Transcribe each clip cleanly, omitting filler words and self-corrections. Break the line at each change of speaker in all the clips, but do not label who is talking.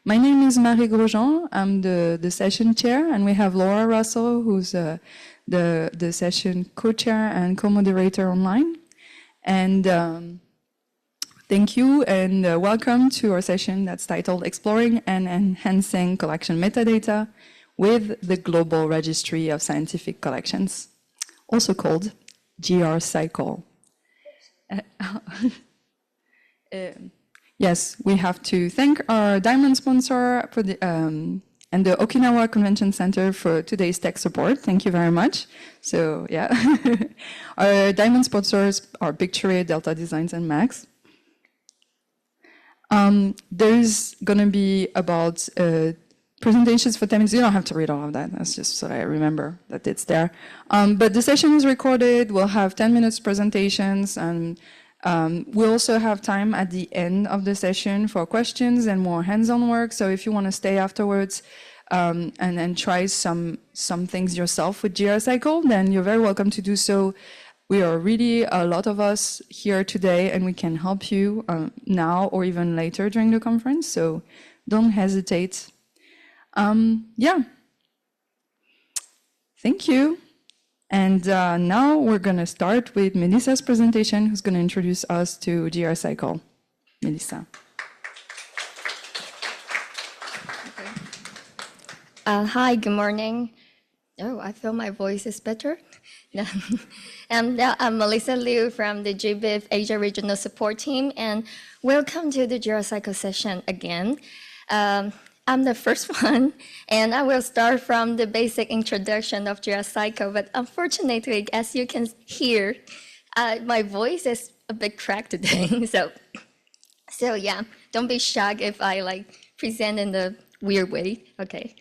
My name is Marie Grosjean. I'm the session chair, and we have Laura Russell, who's the session co-chair and co-moderator online. And thank you and welcome to our session that's titled Exploring and Enhancing Collection Metadata with the Global Registry of Scientific Collections, also called GRSciColl. Yes, we have to thank our diamond sponsor for the, and the Okinawa Convention Center for today's tech support. Thank you very much. So yeah, our diamond sponsors are Picture, Delta Designs, and Max. There's going to be about presentations for 10 minutes. You don't have to read all of that. That's just so I remember that it's there. But the session is recorded. We'll have 10 minutes presentations, and we also have time at the end of the session for questions and more hands-on work. So if you want to stay afterwards and try some things yourself with GRSciColl, then you're very welcome to do so. We are really a lot of us here today, and we can help you now or even later during the conference. So don't hesitate. Yeah. Thank you. And now we're going to start with Melissa's presentation, who's going to introduce us to GRSciColl. Melissa.
Hi, good morning. Oh, I feel my voice is better. I'm Melissa Liu from the GBIF Asia Regional Support Team, and welcome to the GRSciColl session again. I'm the first one, and I will start from the basic introduction of GRSciColl, but unfortunately, as you can hear, my voice is a bit cracked today, so yeah, don't be shocked if I present in a weird way, okay?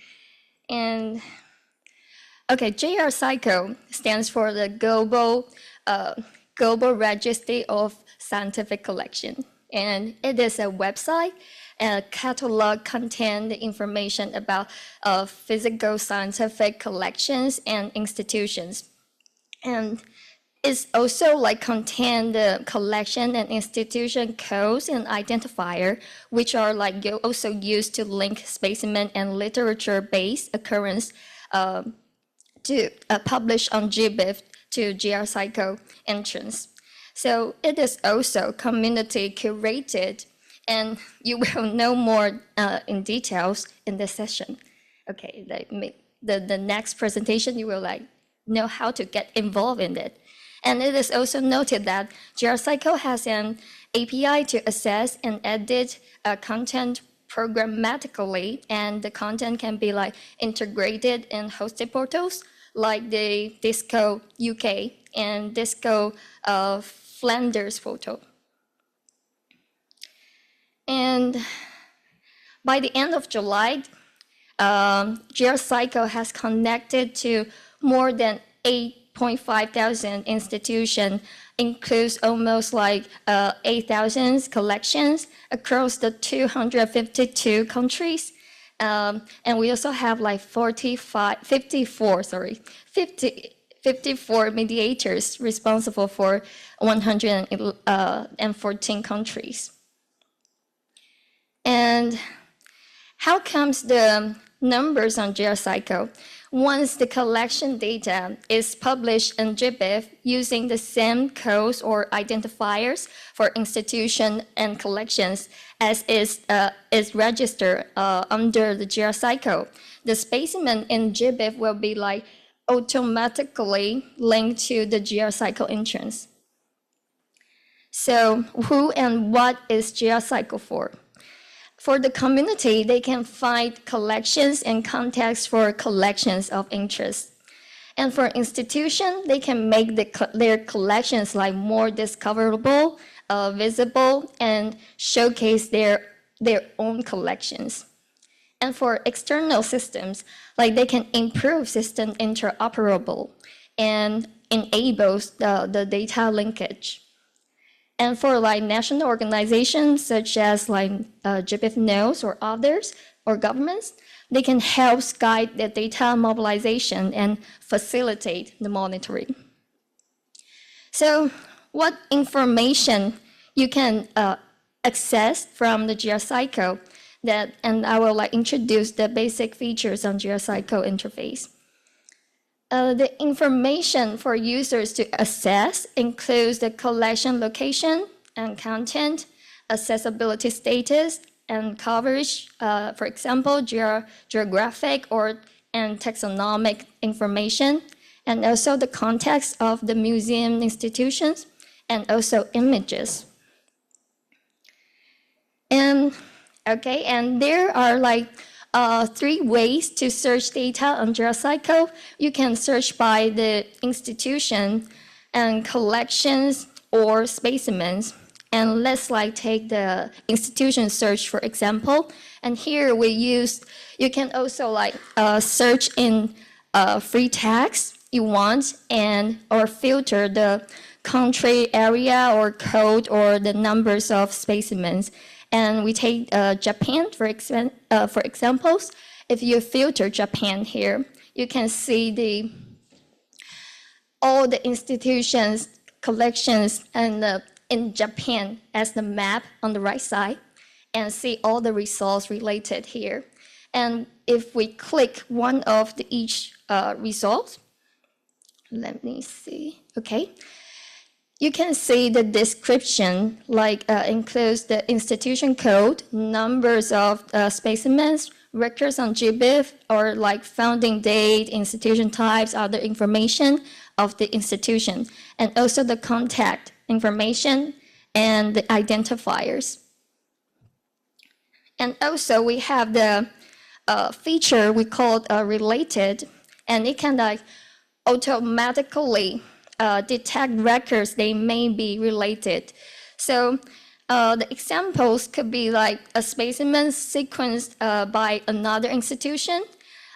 And okay, GRSciColl stands for the Global Registry of Scientific Collection, and it is a website and catalog contain the information about physical scientific collections and institutions. And it's also contain the collection and institution codes and identifier, which are also used to link specimen and literature-based occurrence to publish on GBIF to GRSciColl entrance. So it is also community curated, and you will know more in details in this session. Okay, the next presentation, you will know how to get involved in it. And it is also noted that GRSciColl has an API to access and edit content programmatically, and the content can be integrated in hosted portals like the Disco UK and Disco Flanders portal. And by the end of July, GRSciColl has connected to more than 8.5 thousand institutions, includes almost 8,000 collections across the 252 countries. And we also have 54 mediators responsible for 114 countries. And how comes the numbers on GRSciColl? Once the collection data is published in GBIF using the same codes or identifiers for institution and collections as is registered under the GRSciColl, the specimen in GBIF will be automatically linked to the GRSciColl entrance. So who and what is GRSciColl for? For the community, they can find collections and contacts for collections of interest. And for institutions, they can make their collections more discoverable, visible, and showcase their own collections. And for external systems, they can improve system interoperable and enables the data linkage. And for national organizations such as GBIF nodes or others or governments, they can help guide the data mobilization and facilitate the monitoring. So what information you can access from the GRSciColl? and I will introduce the basic features on GRSciColl interface. The information for users to access includes the collection location and content, accessibility status, and coverage, for example, geographic and taxonomic information, and also the context of the museum institutions, and also images. And there are 3 ways to search data on GRSciColl. You can search by the institution and collections or specimens. And let's take the institution search, for example. And here you can also search in free tags you want or filter the country, area, or code, or the numbers of specimens. And we take Japan, for examples. If you filter Japan here, you can see all the institutions, collections, and in Japan as the map on the right side, and see all the results related here. And if we click one of each result, let me see, okay. You can see the description includes the institution code, numbers of specimens, records on GBIF, or founding date, institution types, other information of the institution, and also the contact information and the identifiers. And also we have the feature we call related, and it can automatically detect records they may be related. So the examples could be a specimen sequenced by another institution,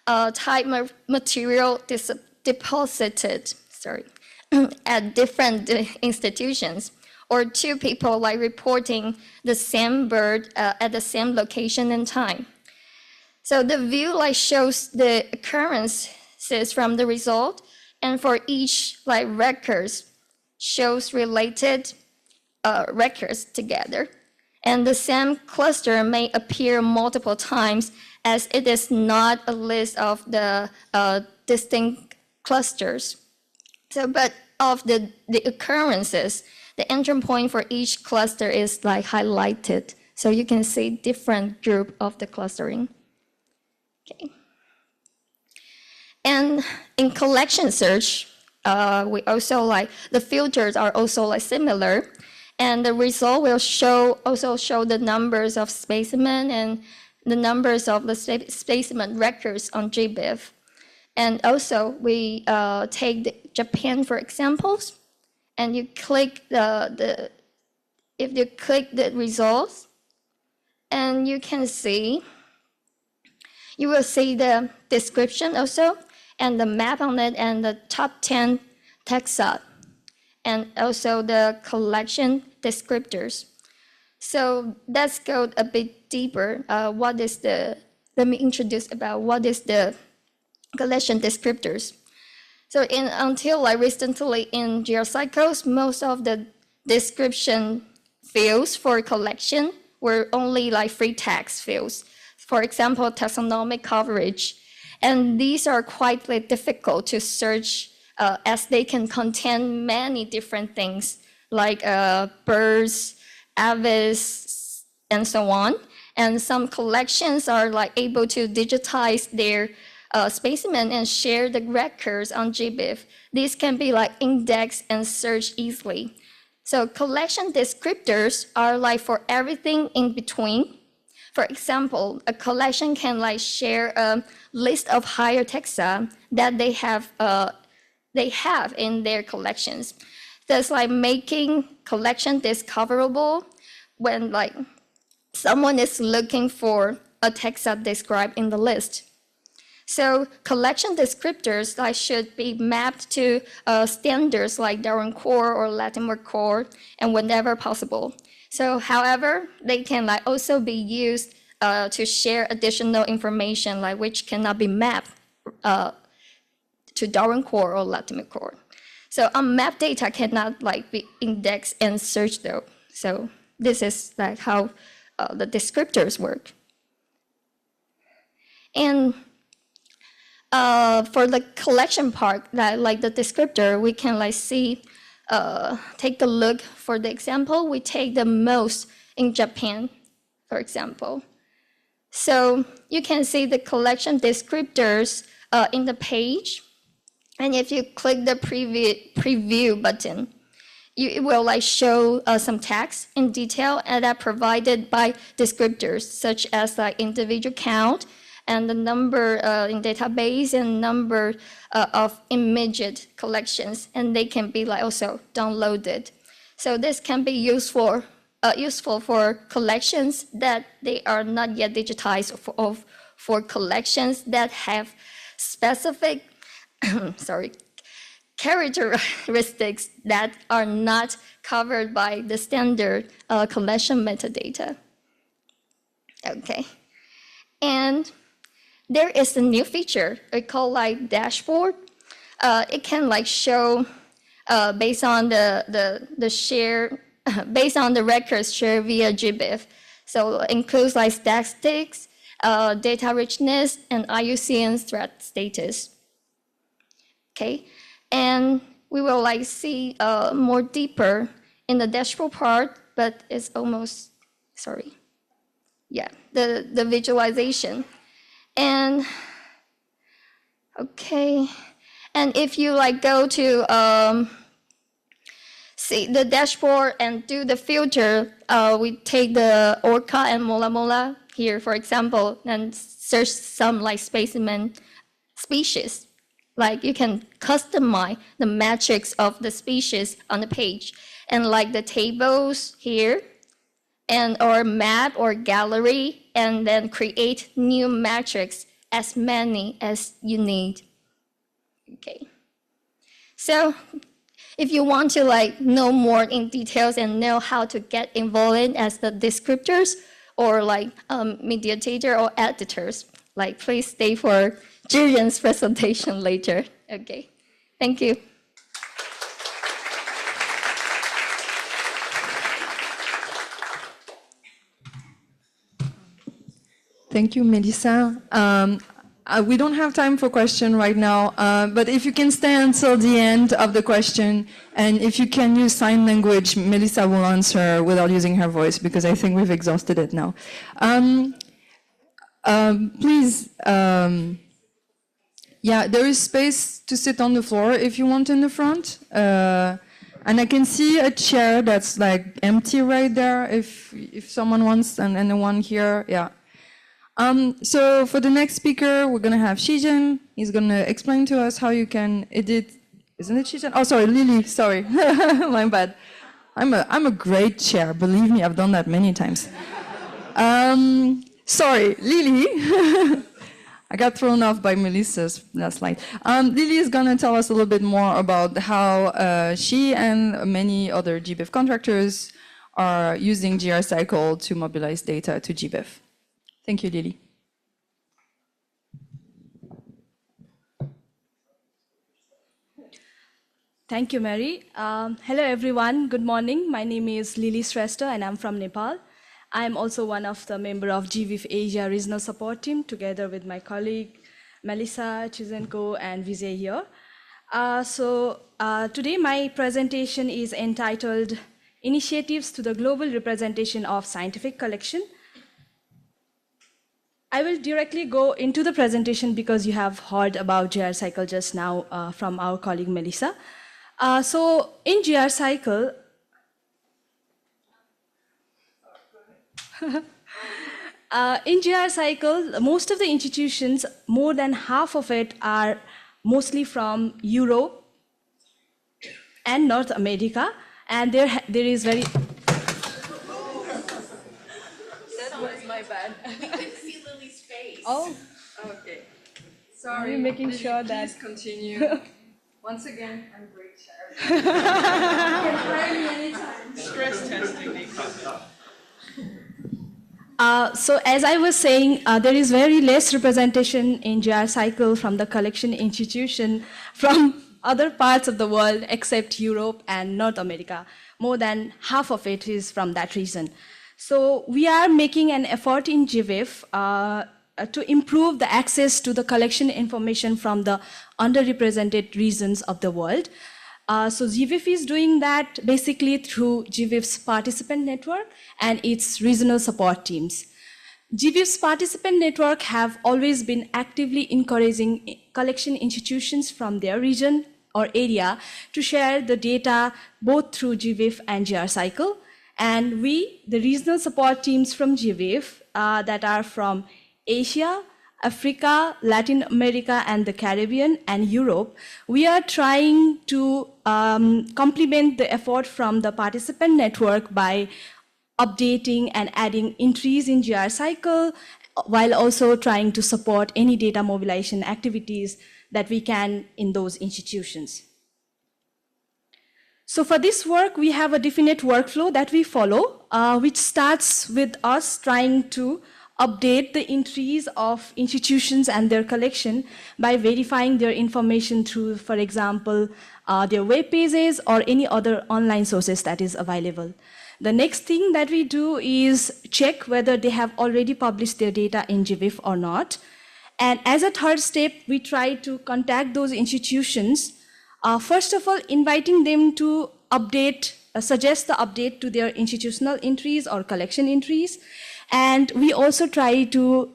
type material deposited at different institutions, or 2 people reporting the same bird at the same location and time. So the view shows the occurrences from the result, and for each records shows related records together. And the same cluster may appear multiple times, as it is not a list of the distinct clusters. So, but of the occurrences, the entry point for each cluster is highlighted, so you can see different group of the clustering. Okay. And in collection search, we also the filters are also similar, and the result will also show the numbers of specimen and the numbers of the specimen records on GBIF. And also we take Japan for examples, and you click if you click the results, and you will see the description also, and the map on it, and the top 10 taxa, and also the collection descriptors. So let's go a bit deeper. Let me introduce about what is the collection descriptors. So until recently in GRSciColl, most of the description fields for collection were only free text fields. For example, taxonomic coverage. And these are quite difficult to search as they can contain many different things like birds, aves, and so on. And some collections are able to digitize their specimen and share the records on GBIF. These can be indexed and searched easily. So collection descriptors are for everything in between. For example, a collection can share a list of higher taxa that they have in their collections. Thus making collection discoverable when someone is looking for a taxa described in the list. So collection descriptors should be mapped to standards like Darwin Core or Latimer Core, and whenever possible. So, however, they can also be used to share additional information which cannot be mapped to Darwin Core or Latimer Core. So unmapped data cannot be indexed and searched though. So this is how the descriptors work. And for the collection part, like the descriptor, we can like see, take a look for the example. We take the most in Japan, for example. So you can see the collection descriptors in the page. And if you click the preview button, it will like show some text in detail and that provided by descriptors such as like individual count and the number in database and number of imaged collections, and they can be like also downloaded. So this can be useful for collections that they are not yet digitized, for collections that have specific characteristics that are not covered by the standard collection metadata. Okay, and there is a new feature called like dashboard. It can like show based on the share, based on the records shared via GBIF. So it includes like statistics, data richness, and IUCN threat status. Okay, and we will like see more deeper in the dashboard part, but it's almost, the visualization. And okay, and if you like go to see the dashboard and do the filter, we take the Orca and Mola Mola here, for example, and search some like specimen species. Like you can customize the metrics of the species on the page, and like the tables here, and or map or gallery, and then create new metrics, as many as you need. Okay. So if you want to like know more in details and know how to get involved as the descriptors or like mediator or editors, like please stay for Julian's presentation later. Okay, thank you.
Thank you, Melissa. We don't have time for question right now, but if you can stay until the end of the question, and if you can use sign language, Melissa will answer without using her voice, because I think we've exhausted it now. Please, yeah, there is space to sit on the floor if you want in the front. And I can see a chair that's like empty right there if someone wants, and the one here, yeah. So for the next speaker, we're gonna have Shijin. He's gonna explain to us how you can edit. Isn't it Shijin? Oh, sorry, Lily. Sorry, my bad. I'm a great chair. Believe me, I've done that many times. Sorry, Lily. I got thrown off by Melissa's last slide. Lily is gonna tell us a little bit more about how she and many other GBIF contractors are using GRSciColl to mobilize data to GBIF. Thank you, Lily.
Thank you, Mary. Hello, everyone. Good morning. My name is Lily Shrestha, and I'm from Nepal. I'm also one of the member of GBIF Asia Regional Support Team, together with my colleague, Melissa Chizenko and Vijay here. Today my presentation is entitled Initiatives to the Global Representation of Scientific Collection. I will directly go into the presentation because you have heard about GRSciColl just now from our colleague Melissa. In GRSciColl, most of the institutions, more than half of it, are mostly from Europe and North America, and there is very. That was my bad. Oh, okay. Sorry. I'm making sure that.
Please continue. Once again, I'm great chair. You can hire me anytime.
Stress testing.
So as I was saying, there is very less representation in GRSciColl from the collection institution from other parts of the world except Europe and North America. More than half of it is from that region. So we are making an effort in GBIF to improve the access to the collection information from the underrepresented regions of the world. So GVIF is doing that basically through GVIF's participant network and its regional support teams. GVIF's participant network have always been actively encouraging collection institutions from their region or area to share the data both through GVIF and GRSciColl. And we, the regional support teams from GVIF that are from Asia, Africa, Latin America, and the Caribbean, and Europe, we are trying to complement the effort from the participant network by updating and adding entries in GRSciColl, while also trying to support any data mobilization activities that we can in those institutions. So for this work, we have a definite workflow that we follow, which starts with us trying to update the entries of institutions and their collection by verifying their information through, for example, their web pages or any other online sources that is available. The next thing that we do is check whether they have already published their data in GVIF or not. And as a third step, we try to contact those institutions, first of all, inviting them to update, suggest the update to their institutional entries or collection entries. And we also try to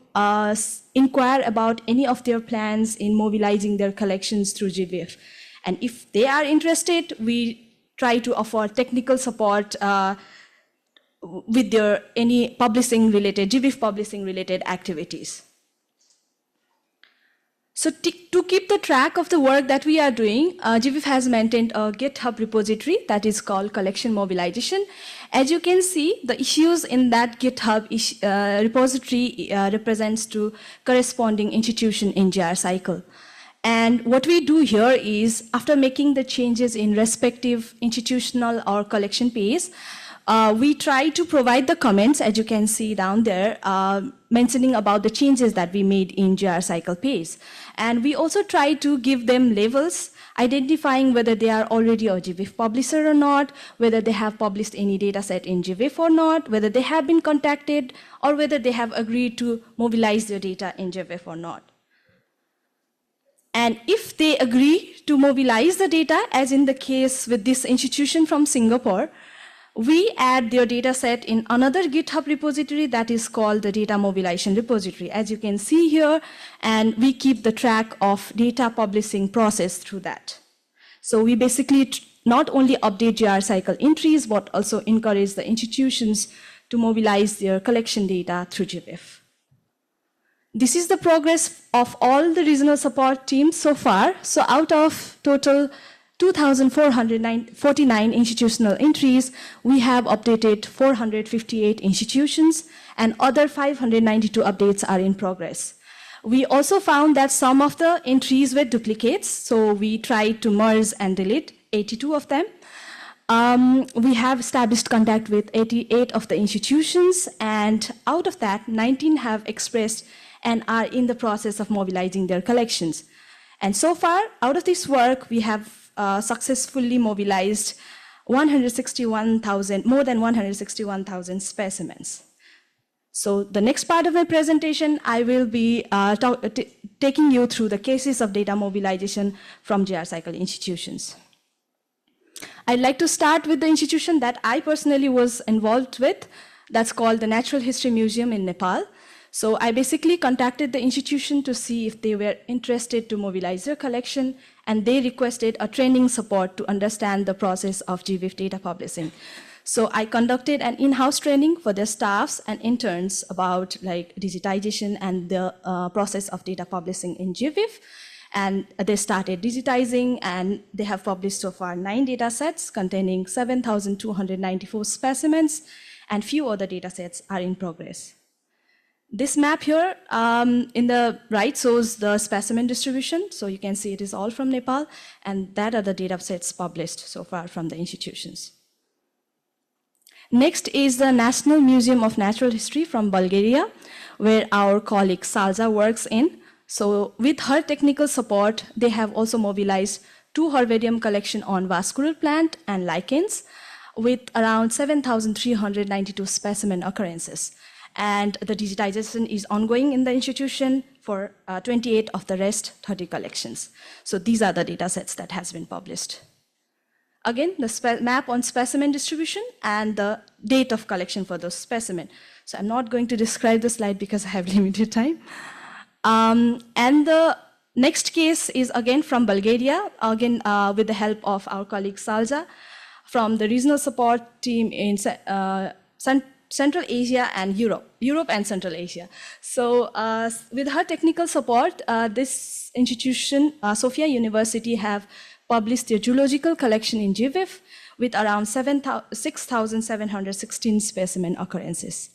inquire about any of their plans in mobilizing their collections through GVIF. And if they are interested, we try to offer technical support with their any publishing related, GVIF publishing related activities. So to keep the track of the work that we are doing, GVIF has maintained a GitHub repository that is called Collection Mobilization. As you can see, the issues in that GitHub repository represents to corresponding institution in GRSciColl. And what we do here is, after making the changes in respective institutional or collection page, we try to provide the comments, as you can see down there, mentioning about the changes that we made in GRSciColl page. And we also try to give them labels, identifying whether they are already a GVIF publisher or not, whether they have published any data set in GVIF or not, whether they have been contacted, or whether they have agreed to mobilize their data in GVIF or not. And if they agree to mobilize the data, as in the case with this institution from Singapore, we add their data set in another GitHub repository that is called the Data Mobilization Repository, as you can see here, and we keep the track of data publishing process through that. So we basically not only update GRSciColl entries, but also encourage the institutions to mobilize their collection data through GVIF. This is the progress of all the regional support teams so far. So out of total 2,449 institutional entries, we have updated 458 institutions, and other 592 updates are in progress. We also found that some of the entries were duplicates, so we tried to merge and delete 82 of them. We have established contact with 88 of the institutions, and out of that, 19 have expressed and are in the process of mobilizing their collections. And so far, out of this work, we have successfully mobilized more than 161,000 specimens. So the next part of my presentation, I will be taking you through the cases of data mobilization from GRSciColl institutions. I'd like to start with the institution that I personally was involved with. That's called the Natural History Museum in Nepal. So I basically contacted the institution to see if they were interested to mobilize their collection, and they requested a training support to understand the process of GVIF data publishing. So I conducted an in-house training for their staffs and interns about digitization and the process of data publishing in GVIF. And they started digitizing, and they have published so far 9 data sets containing 7,294 specimens, and few other data sets are in progress. This map here in the right shows the specimen distribution. So you can see it is all from Nepal, and that are the data sets published so far from the institutions. Next is the National Museum of Natural History from Bulgaria, where our colleague Salza works in. So with her technical support, they have also mobilized 2 herbarium collection on vascular plant and lichens with around 7,392 specimen occurrences. and the digitization is ongoing in the institution for 28 of the rest 30 collections. So these are the data sets that has been published. Again, the map on specimen distribution and the date of collection for those specimen. So I'm not going to describe the slide because I have limited time. And the next case is again from Bulgaria, again with the help of our colleague Salza from the regional support team in Central Asia and Europe and Central Asia. So with her technical support, this institution, Sofia University, have published their geological collection in GVIF with around 6,716 specimen occurrences.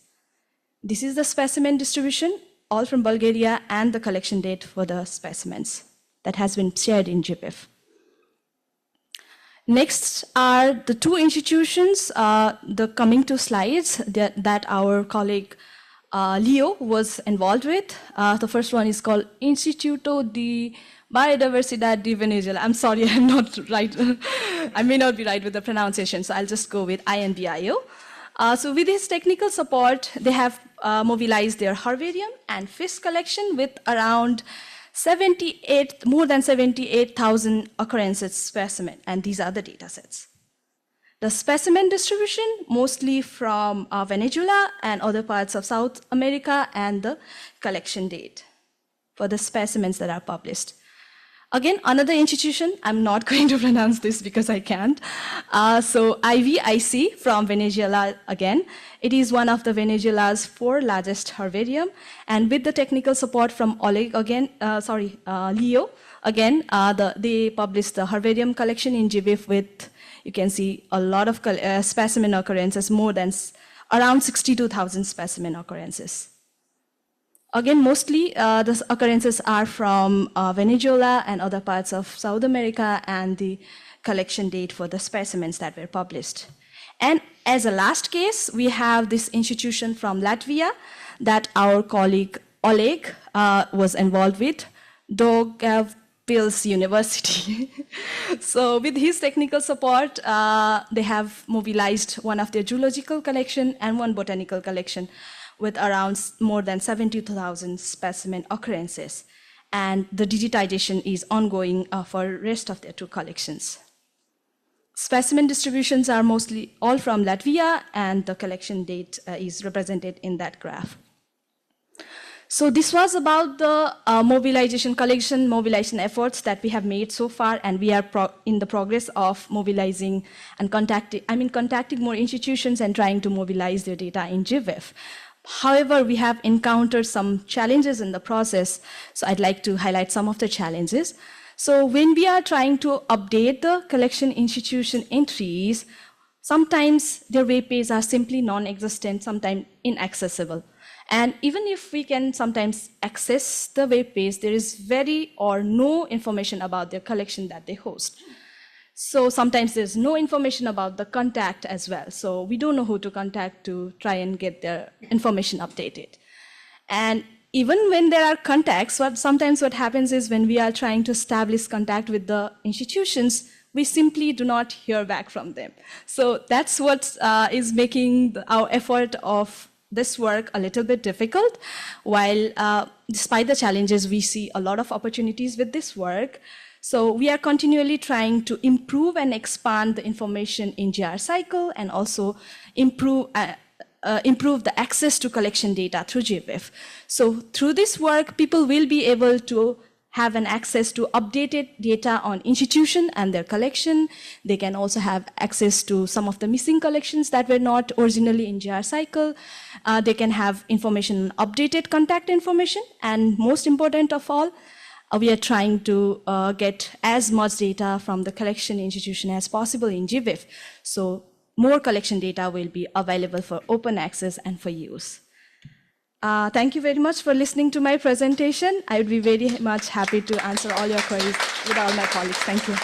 This is the specimen distribution, all from Bulgaria, and the collection date for the specimens that has been shared in GVIF. Next are the two institutions, the coming two slides that our colleague Leo was involved with. The first one is called Instituto de Biodiversidad de Venezuela. I'm sorry, I'm not right. I may not be right with the pronunciation, so I'll just go with INBIO. So with his technical support, they have mobilized their herbarium and fish collection with around more than 78,000 occurrences specimen, and these are the data sets. The specimen distribution, mostly from Venezuela and other parts of South America, and the collection date for the specimens that are published. Again, another institution, I'm not going to pronounce this because I can't. So IVIC from Venezuela again. It is one of the Venezuela's 4 largest herbarium. And with the technical support from Leo again, they published the herbarium collection in GVIF with, you can see a lot of specimen occurrences, more than around 62,000 specimen occurrences. Again, mostly the occurrences are from Venezuela and other parts of South America, and the collection date for the specimens that were published. And as a last case, we have this institution from Latvia that our colleague Oleg was involved with, Daugavpils University. So with his technical support, they have mobilized one of their geological collection and one botanical collection with around more than 70,000 specimen occurrences. And the digitization is ongoing for the rest of their 2 collections. Specimen distributions are mostly all from Latvia, and the collection date is represented in that graph. So this was about the collection mobilization efforts that we have made so far, and we are in the progress of mobilizing and contacting more institutions and trying to mobilize their data in GVIF. However, we have encountered some challenges in the process, so I'd like to highlight some of the challenges. So when we are trying to update the collection institution entries, sometimes their web pages are simply non-existent, sometimes inaccessible. And even if we can sometimes access the web page, there is very or no information about their collection that they host. So sometimes there's no information about the contact as well. So we don't know who to contact to try and get their information updated. And even when there are contacts, sometimes what happens is when we are trying to establish contact with the institutions, we simply do not hear back from them. So that's what is making our effort of this work a little bit difficult. While despite the challenges, we see a lot of opportunities with this work. So we are continually trying to improve and expand the information in GRSciColl, and also improve the access to collection data through GVIF. So through this work, people will be able to have an access to updated data on institution and their collection. They can also have access to some of the missing collections that were not originally in GRSciColl. They can have information on updated contact information, and most important of all, we are trying to get as much data from the collection institution as possible in GVIF. So more collection data will be available for open access and for use. Thank you very much for listening to my presentation. I would be very much happy to answer all your queries with all my colleagues. Thank you.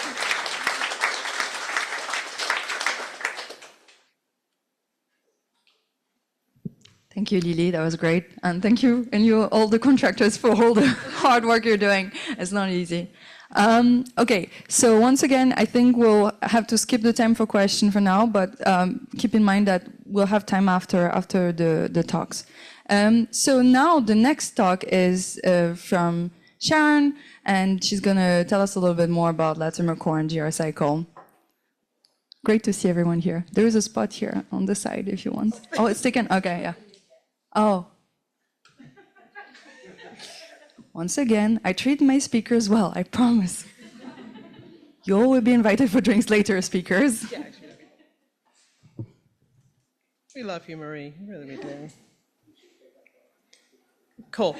Thank you, Lily. That was great. And thank you, and all the contractors, for all the hard work you're doing. It's not easy. Okay, so once again, I think we'll have to skip the time for question for now, but keep in mind that we'll have time after the talks. So now the next talk is from Sharon, and she's going to tell us a little bit more about Latimer Core and GRSciColl. Great to see everyone here. There is a spot here on the side if you want. Oh, it's taken? Okay, yeah. Oh. Once again, I treat my speakers well, I promise. You all will be invited for drinks later, speakers.
Yeah, actually, we love you, Marie. Really, we do. Cool.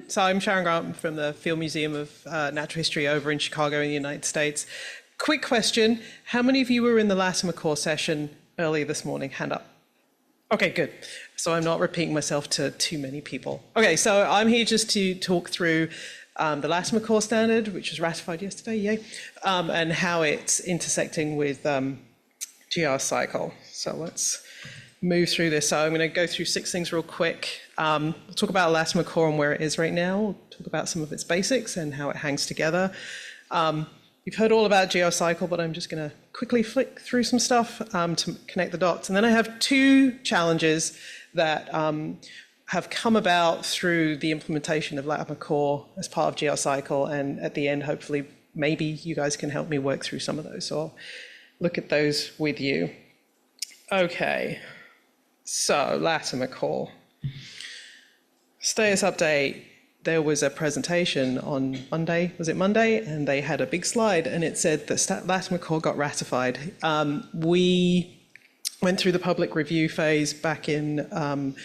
So I'm Sharon Grant from the Field Museum of Natural History over in Chicago in the United States. Quick question. How many of you were in the Latimer Core session earlier this morning? Hand up. Okay, good. So I'm not repeating myself to too many people. Okay, so I'm here just to talk through the Latimer Core standard, which was ratified yesterday, yay, and how it's intersecting with GRSciColl. So let's move through this. So I'm going to go through 6 things real quick. We'll talk about Latimer Core and where it is right now. We'll talk about some of its basics and how it hangs together. You've heard all about GRSciColl, but I'm just going to quickly flick through some stuff to connect the dots. And then I have 2 challenges that have come about through the implementation of Latimer Core as part of GRSciColl, and at the end, hopefully, maybe you guys can help me work through some of those. So I'll look at those with you. Okay, so Latimer Core. Status update. There was a presentation on Monday, was it Monday? And they had a big slide and it said that Latimer Core got ratified. We went through the public review phase back in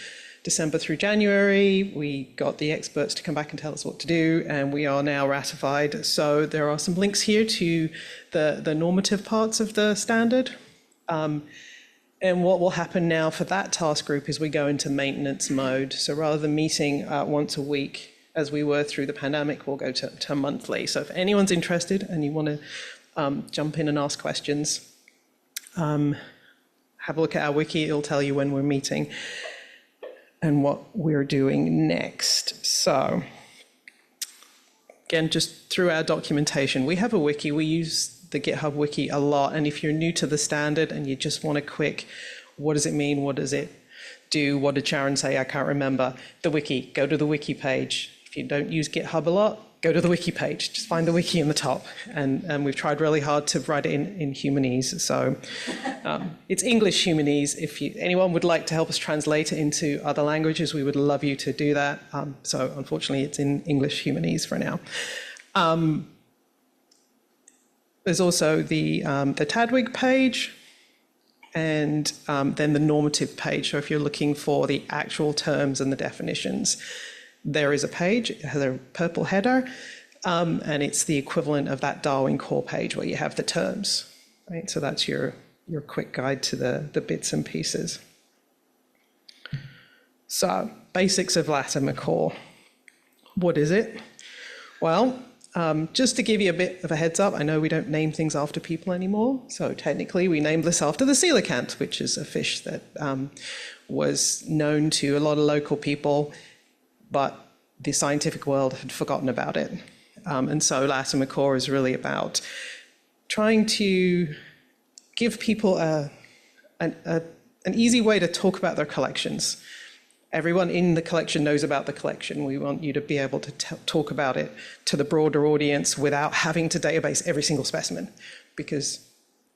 December through January. We got the experts to come back and tell us what to do, and we are now ratified. So there are some links here to the normative parts of the standard. And what will happen now for that task group is we go into maintenance mode. So rather than meeting once a week, as we were through the pandemic, we'll go to monthly. So if anyone's interested and you want to jump in and ask questions, have a look at our wiki. It'll tell you when we're meeting and what we're doing next. So again, just through our documentation, we have a wiki. We use the GitHub wiki a lot. And if you're new to the standard and you just want a quick, what does it mean? What does it do? What did Sharon say? I can't remember. The wiki, go to the wiki page. If you don't use GitHub a lot, go to the wiki page. Just find the wiki in the top. And we've tried really hard to write it in Humanese. So it's English Humanese. If anyone would like to help us translate it into other languages, we would love you to do that. So unfortunately, it's in English Humanese for now. There's also the Tdwg page, and then the normative page. So if you're looking for the actual terms and the definitions, there is a page. It has a purple header, and it's the equivalent of that Darwin core page where you have the terms. Right? So that's your quick guide to the bits and pieces. So basics of Latimer Core. What is it? Well, just to give you a bit of a heads up, I know we don't name things after people anymore. So technically we named this after the coelacanth, which is a fish that was known to a lot of local people, but the scientific world had forgotten about it. And so Latimer Core is really about trying to give people an easy way to talk about their collections. Everyone in the collection knows about the collection. We want you to be able to talk about it to the broader audience without having to database every single specimen, because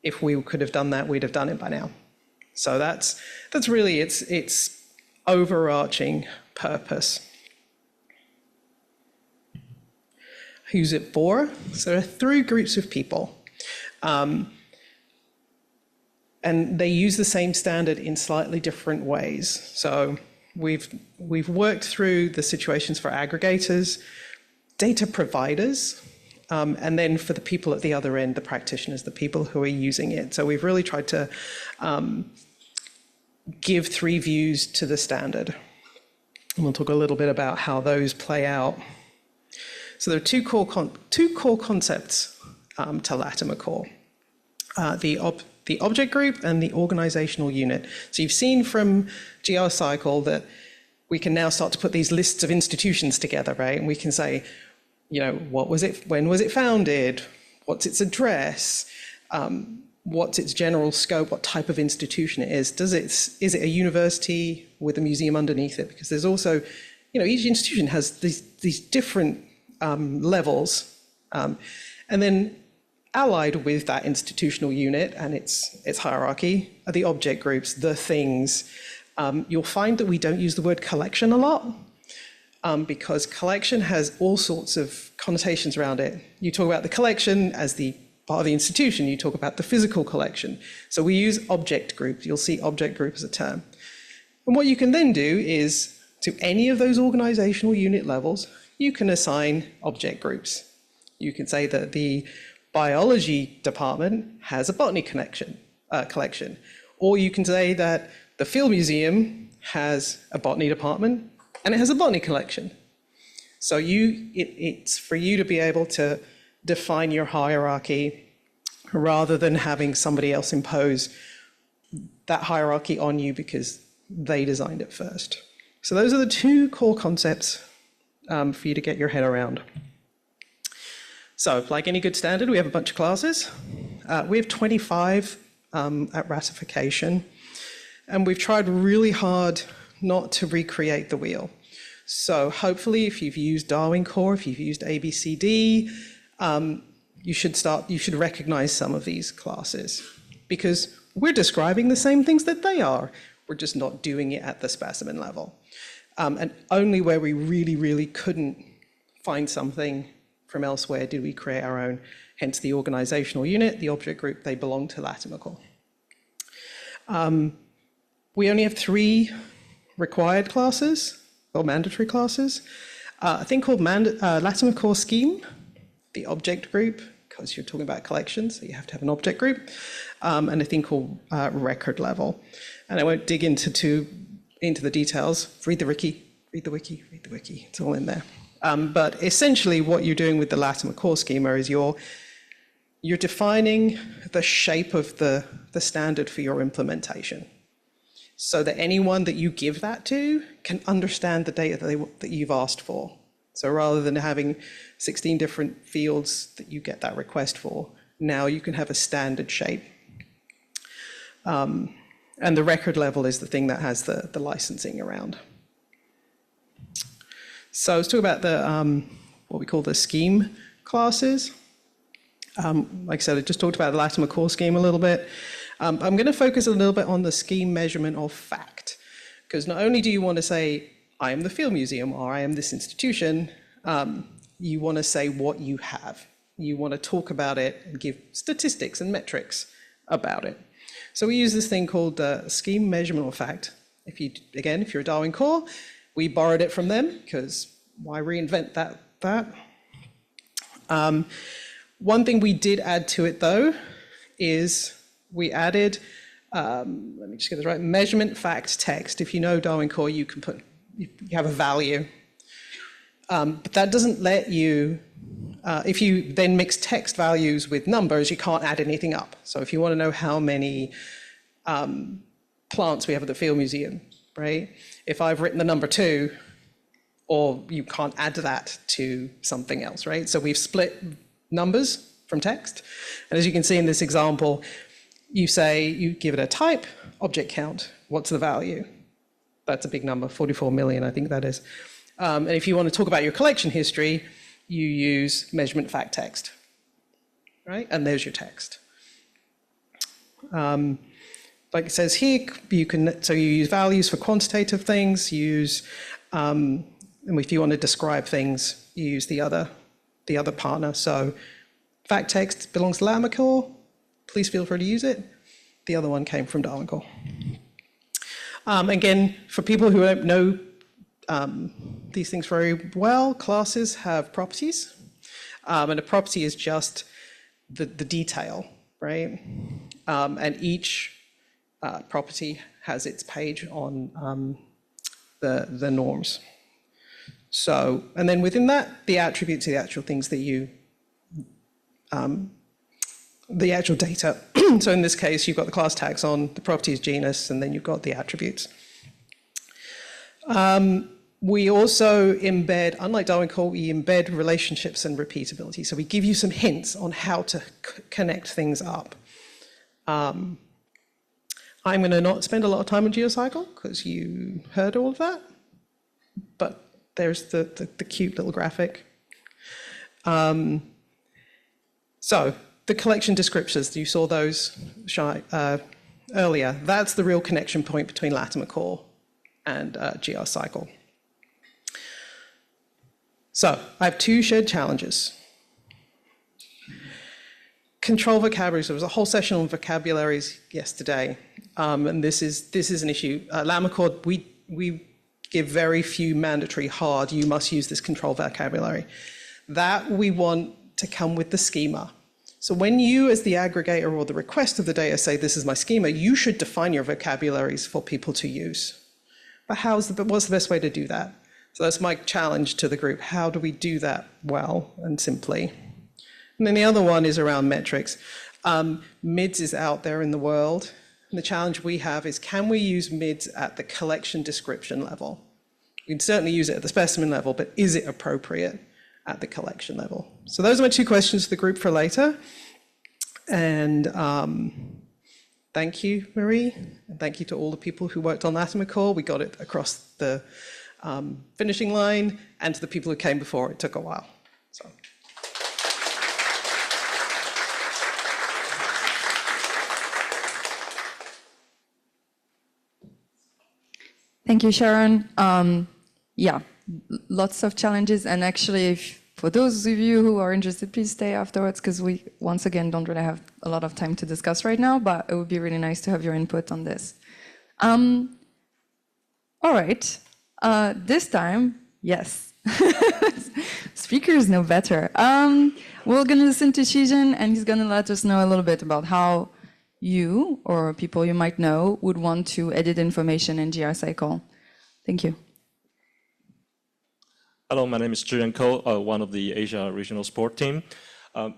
if we could have done that, we'd have done it by now. So that's really its overarching purpose. Who's it for? So there are 3 groups of people. And they use the same standard in slightly different ways. So we've worked through the situations for aggregators, data providers, and then for the people at the other end, the practitioners, the people who are using it. So we've really tried to give 3 views to the standard. And we'll talk a little bit about how those play out. So there are 2 core concepts to Latimer Core. The object group and the organizational unit. So you've seen from GRSciColl that we can now start to put these lists of institutions together, right? And we can say, you know, what was it, when was it founded? What's its address? What's its general scope? What type of institution it is? Is it a university? with a museum underneath it, because there's also, each institution has these different levels, and then allied with that institutional unit and its hierarchy are the object groups, the things. You'll find that we don't use the word collection a lot, because collection has all sorts of connotations around it. You talk about the collection as the part of the institution, you talk about the physical collection. So we use object group. You'll see object group as a term. And what you can then do is, to any of those organizational unit levels, you can assign object groups. You can say that the biology department has a botany collection, or you can say that the field museum has a botany department and it has a botany collection. So it's for you to be able to define your hierarchy rather than having somebody else impose that hierarchy on you because they designed it first. So those are the two core concepts for you to get your head around. So like any good standard, we have a bunch of classes. We have 25 at ratification, and we've tried really hard not to recreate the wheel. So hopefully if you've used Darwin Core, if you've used ABCD, you should recognize some of these classes, because we're describing the same things that they are. We're just not doing it at the specimen level. And only where we really, really couldn't find something from elsewhere did we create our own, hence the organizational unit, the object group, they belong to LatimaCore. We only have 3 required classes, or mandatory classes. A thing called LatimaCore Scheme, the object group, because you're talking about collections, so you have to have an object group, and a thing called record level. And I won't dig into the details. Read the wiki, it's all in there. But essentially what you're doing with the LatimaCore schema is you're defining the shape of the standard for your implementation, so that anyone that you give that to can understand the data that you've asked for. So rather than having 16 different fields that you get that request for, now you can have a standard shape. And the record level is the thing that has the licensing around. So let's talk about the what we call the scheme classes. Like I said, I just talked about the LatimaCore scheme a little bit. I'm going to focus a little bit on the scheme measurement of fact, because not only do you want to say, I am the field museum, or I am this institution, you want to say what you have. You want to talk about it and give statistics and metrics about it. So we use this thing called scheme measurement of fact. If you're a Darwin Core, we borrowed it from them, because why reinvent that? One thing we did add to it, though, is we added, let me just get this right, measurement fact text. If you know Darwin Core, you have a value. But that doesn't let you, if you then mix text values with numbers, you can't add anything up. So if you want to know how many plants we have at the Field Museum, right? If I've written the number 2, or you can't add that to something else, right? So we've split numbers from text. And as you can see in this example, you give it a type, object count, what's the value? That's a big number, 44 million, I think that is. And if you want to talk about your collection history, you use measurement fact text, right? And there's your text. Like it says here, you use values for quantitative things, and if you want to describe things, you use the other partner. So fact text belongs to LatimaCore, please feel free to use it. The other one came from Darwin Core. Again, for people who don't know these things very well, classes have properties, and a property is just the detail, right? And each property has its page on the norms. So, and then within that, the attributes are the actual things that the actual data. So in this case, you've got the class taxon, the properties genus, and then you've got the attributes. We also embed, unlike Darwin Core, we embed relationships and repeatability. So we give you some hints on how to connect things up. I'm going to not spend a lot of time on GRSciColl because you heard all of that, but there's the cute little graphic. So the collection descriptors, you saw those earlier. That's the real connection point between Latimer Core and GRSciColl. So I have two shared challenges. Control vocabularies. There was a whole session on vocabularies yesterday, and this is an issue. Latimer Core, we give very few mandatory hard, you must use this control vocabulary. That we want to come with the schema. So when you, as the aggregator or the request of the data, say, this is my schema, you should define your vocabularies for people to use. But what's the best way to do that? So that's my challenge to the group. How do we do that well and simply? And then the other one is around metrics. MIDS is out there in the world. And the challenge we have is, can we use MIDS at the collection description level? We can certainly use it at the specimen level, but is it appropriate at the collection level? So those are my two questions to the group for later. And thank you, Marie. And thank you to all the people who worked on Latimer Core. We got it across the finishing line, and to the people who came before. It took a while. So.
Thank you, Sharon. Yeah, lots of challenges. And actually, for those of you who are interested, please stay afterwards, because we, once again, don't really have a lot of time to discuss right now, but it would be really nice to have your input on this. All right, this time, yes. Speakers know better. We're going to listen to Shijin, and he's going to let us know a little bit about how you, or people you might know, would want to edit information in GRSciColl. Thank you.
Hello, my name is Tdwg, one of the Asia Regional Support Team.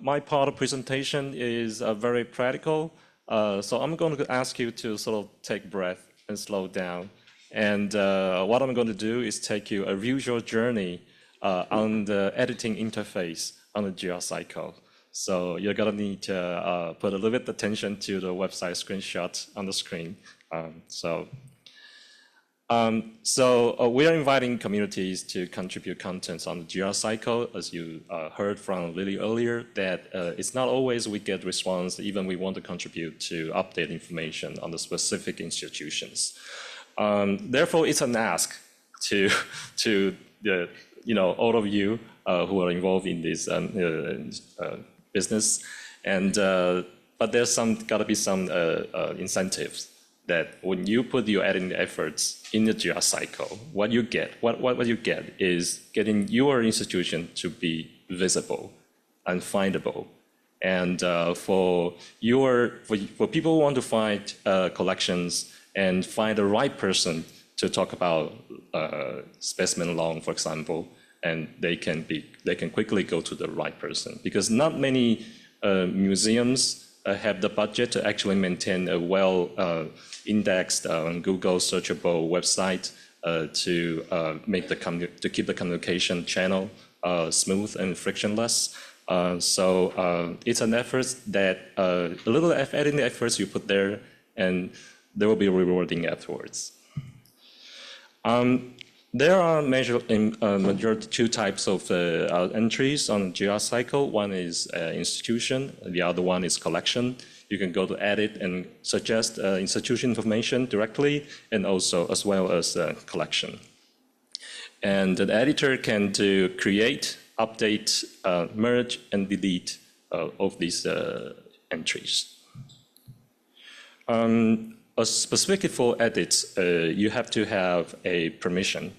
My part of presentation is very practical, so I'm going to ask you to sort of take breath and slow down. And what I'm going to do is take you a visual journey on the editing interface on the GRSciColl. So you're going to need to put a little bit of attention to the website screenshot on the screen. We are inviting communities to contribute contents on the GRSciColl. As you heard from Lily earlier, that it's not always we get response, even we want to contribute to update information on the specific institutions. Therefore, it's an ask to the, all of you who are involved in this business, and but there's got to be some incentives that when you put your editing efforts in the GRSciColl, what you get is getting your institution to be visible and findable. And for people who want to find collections and find the right person to talk about specimen long, for example, and they can quickly go to the right person, because not many museums have the budget to actually maintain a well indexed Google searchable website to keep the communication channel smooth and frictionless. So it's an effort that a little editing efforts you put there, and they will be rewarding afterwards. There are majority two types of entries on GRSciColl. One is institution, the other one is collection. You can go to edit and suggest institution information directly, and also as well as collection. And the editor can do create, update, merge, and delete of these entries. Specifically for edits, you have to have a permission,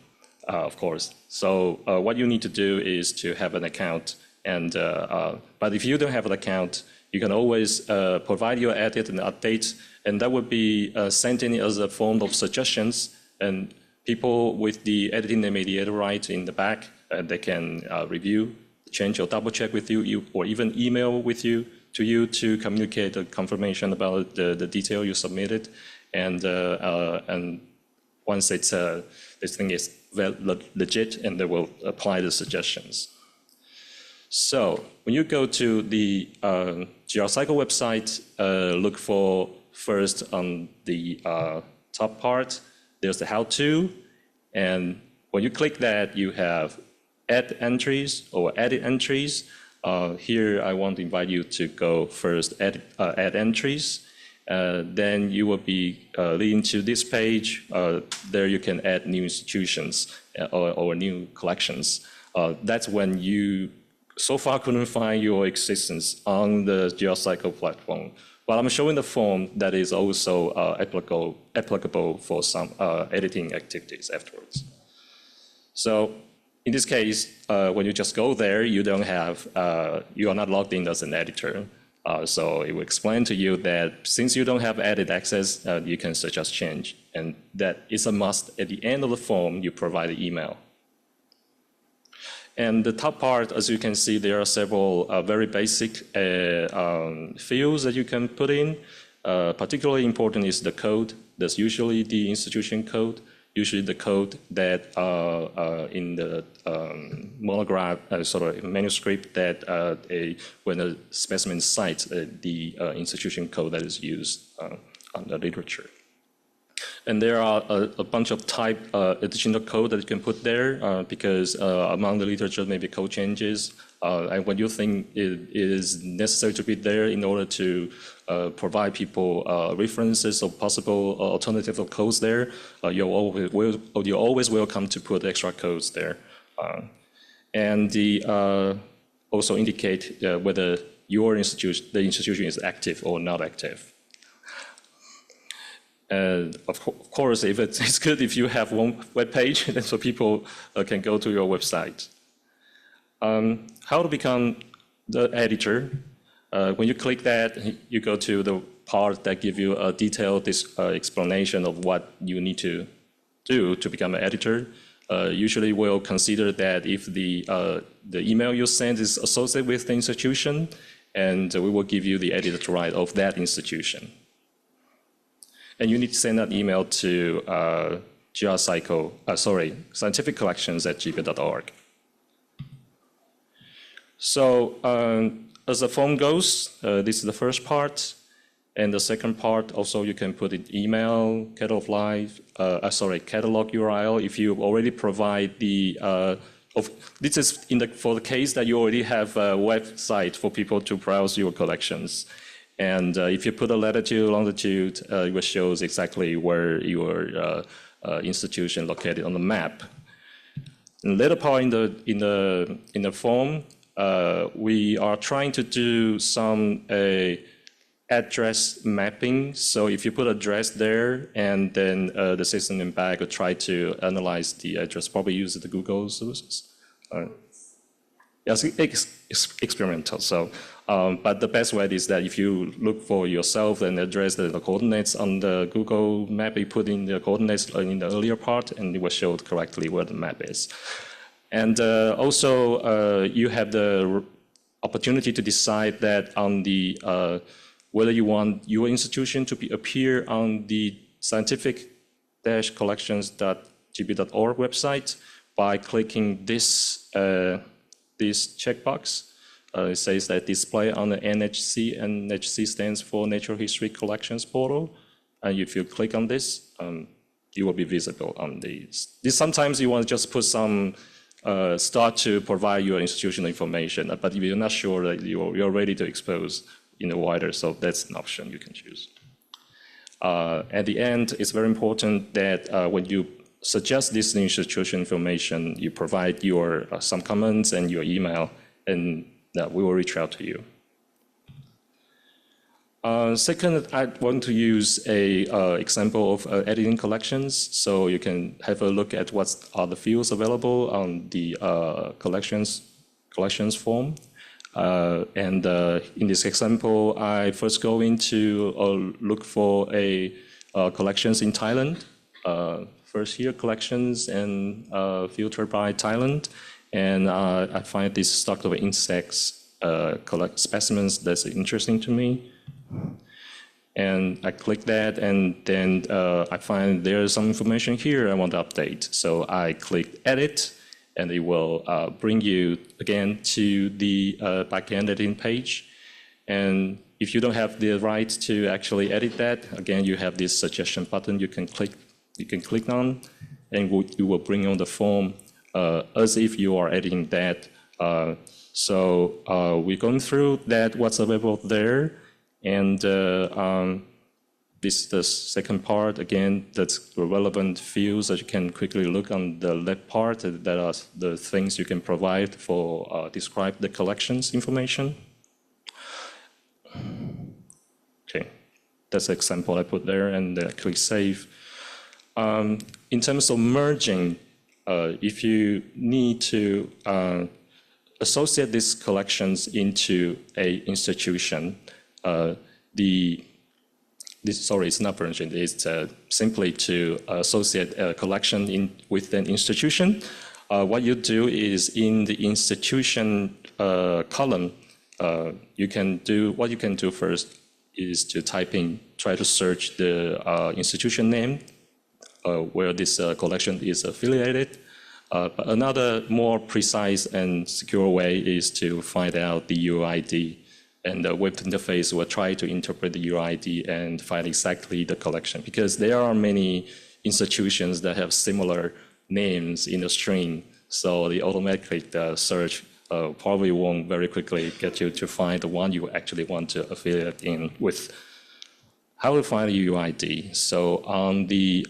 of course. So what you need to do is to have an account. And but if you don't have an account, you can always provide your edit and update, and that would be sent in as a form of suggestions. And people with the editing and mediator right in the back, they can review, change, or double check with you, or even email with you to communicate a confirmation about the detail you submitted, and once it's this thing is legit, and they will apply the suggestions. So when you go to the GRSciColl website, look for first on the top part, there's the how-to, and when you click that, you have add entries or edit entries. Here, I want to invite you to go first, add entries. Then you will be leading to this page. There you can add new institutions or new collections. That's when you so far couldn't find your existence on the GRSciColl platform. But I'm showing the form that is also applicable for some editing activities afterwards. So in this case, when you just go there, you don't have, you are not logged in as an editor. So it will explain to you that since you don't have edit access, you can suggest change. And that is a must. At the end of the form, you provide the email. And the top part, as you can see, there are several very basic fields that you can put in. Particularly important is the code. That's usually the institution code. Usually the code that in the monograph, sort of manuscript that when a specimen cites the institution code that is used on the literature. And there are a bunch of type additional code that you can put there because among the literature maybe code changes. And when you think it is necessary to be there in order to provide people references or possible alternative codes there, you're always welcome to put extra codes there. And also indicate whether your institution, the institution is active or not active. Of course, if it's good if you have one web page, then so people can go to your website. How to become the editor? When you click that, you go to the part that gives you a detailed explanation of what you need to do to become an editor. Usually we'll consider that if the email you send is associated with the institution, and we will give you the editor right of that institution. And you need to send that email to GRSciColl, scientificcollections@gb.org. So as the form goes, this is the first part. And the second part, also you can put in email, catalog URL if you already provide the, this is for the case that you already have a website for people to browse your collections. And if you put a latitude, longitude, it will show exactly where your institution located on the map. And later part in the form, we are trying to do some address mapping. So if you put address there, and then the system in back will try to analyze the address, probably use the Google services. Yes, experimental. So, but the best way is that if you look for yourself and address the coordinates on the Google map, you put in the coordinates in the earlier part, and it will show correctly where the map is. And also, you have the opportunity to decide that on the whether you want your institution to appear on the scientific-collections.gb.org website by clicking this checkbox. It says that display on the NHC, and NHC stands for Natural History Collections portal. And if you click on this, you will be visible on these. Sometimes you want to just put some start to provide your institutional information, but if you're not sure that you're ready to expose in the wider, so that's an option you can choose. At the end, it's very important that when you suggest this institution information, you provide your some comments and your email, and we will reach out to you. Second, I want to use a example of editing collections, so you can have a look at what are the fields available on the collections form. And in this example, I first go into look for a collections in Thailand. First here, collections, and filter by Thailand. And I find this stock of insects specimens that's interesting to me. And I click that, and then I find there's some information here I want to update. So I click edit, and it will bring you again to the backend editing page. And if you don't have the right to actually edit that, again, you have this suggestion button you can click on, and you will bring on the form as if you are editing that. So we're going through that, what's available there, and this is the second part. Again, that's the relevant fields that you can quickly look on the left part. That are the things you can provide for describe the collections information. Okay, that's the example I put there, and click Save. In terms of merging, if you need to associate these collections into a institution, sorry, it's not merging, it's simply to associate a collection with an institution. What you do is in the institution column, what you can do first is to try to search the institution name where this collection is affiliated. But another more precise and secure way is to find out the UID. And the web interface will try to interpret the UID and find exactly the collection, because there are many institutions that have similar names in the string. So the automatic search probably won't very quickly get you to find the one you actually want to affiliate in with. How to find the UID? So on the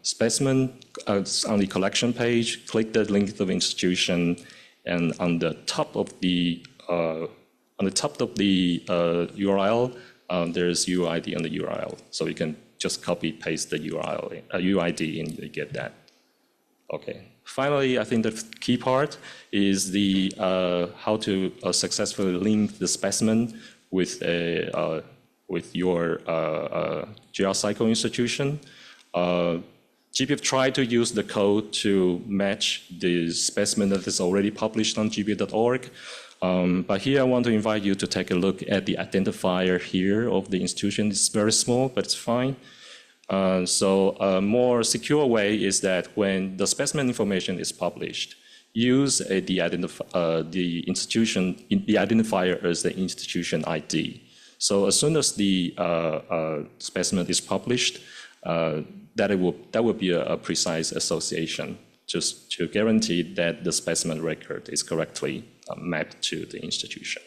specimen, on the collection page, click the link to the institution, and on the top of the URL, there's UID on the URL. So you can just copy paste the UID and you get that. Okay. Finally, I think the key part is the how to successfully link the specimen with your GRSciColl institution. GBIF tried to use the code to match the specimen that is already published on gbif.org. But here I want to invite you to take a look at the identifier here of the institution. It's very small, but it's fine. So a more secure way is that when the specimen information is published, use the institution, the identifier as the institution ID. So as soon as the specimen is published, that will be a precise association, just to guarantee that the specimen record is correctly mapped to the institution.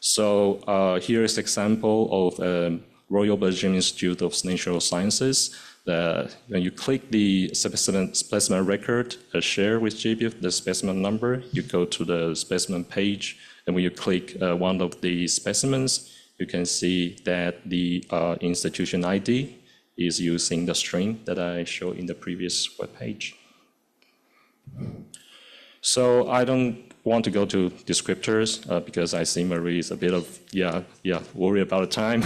So here is an example of Royal Belgian Institute of Natural Sciences. When you click the specimen record, share with GBIF the specimen number, you go to the specimen page, and when you click one of the specimens, you can see that the institution ID is using the string that I showed in the previous web page. So I don't want to go to descriptors because I see Marie is a bit of, worry about the time.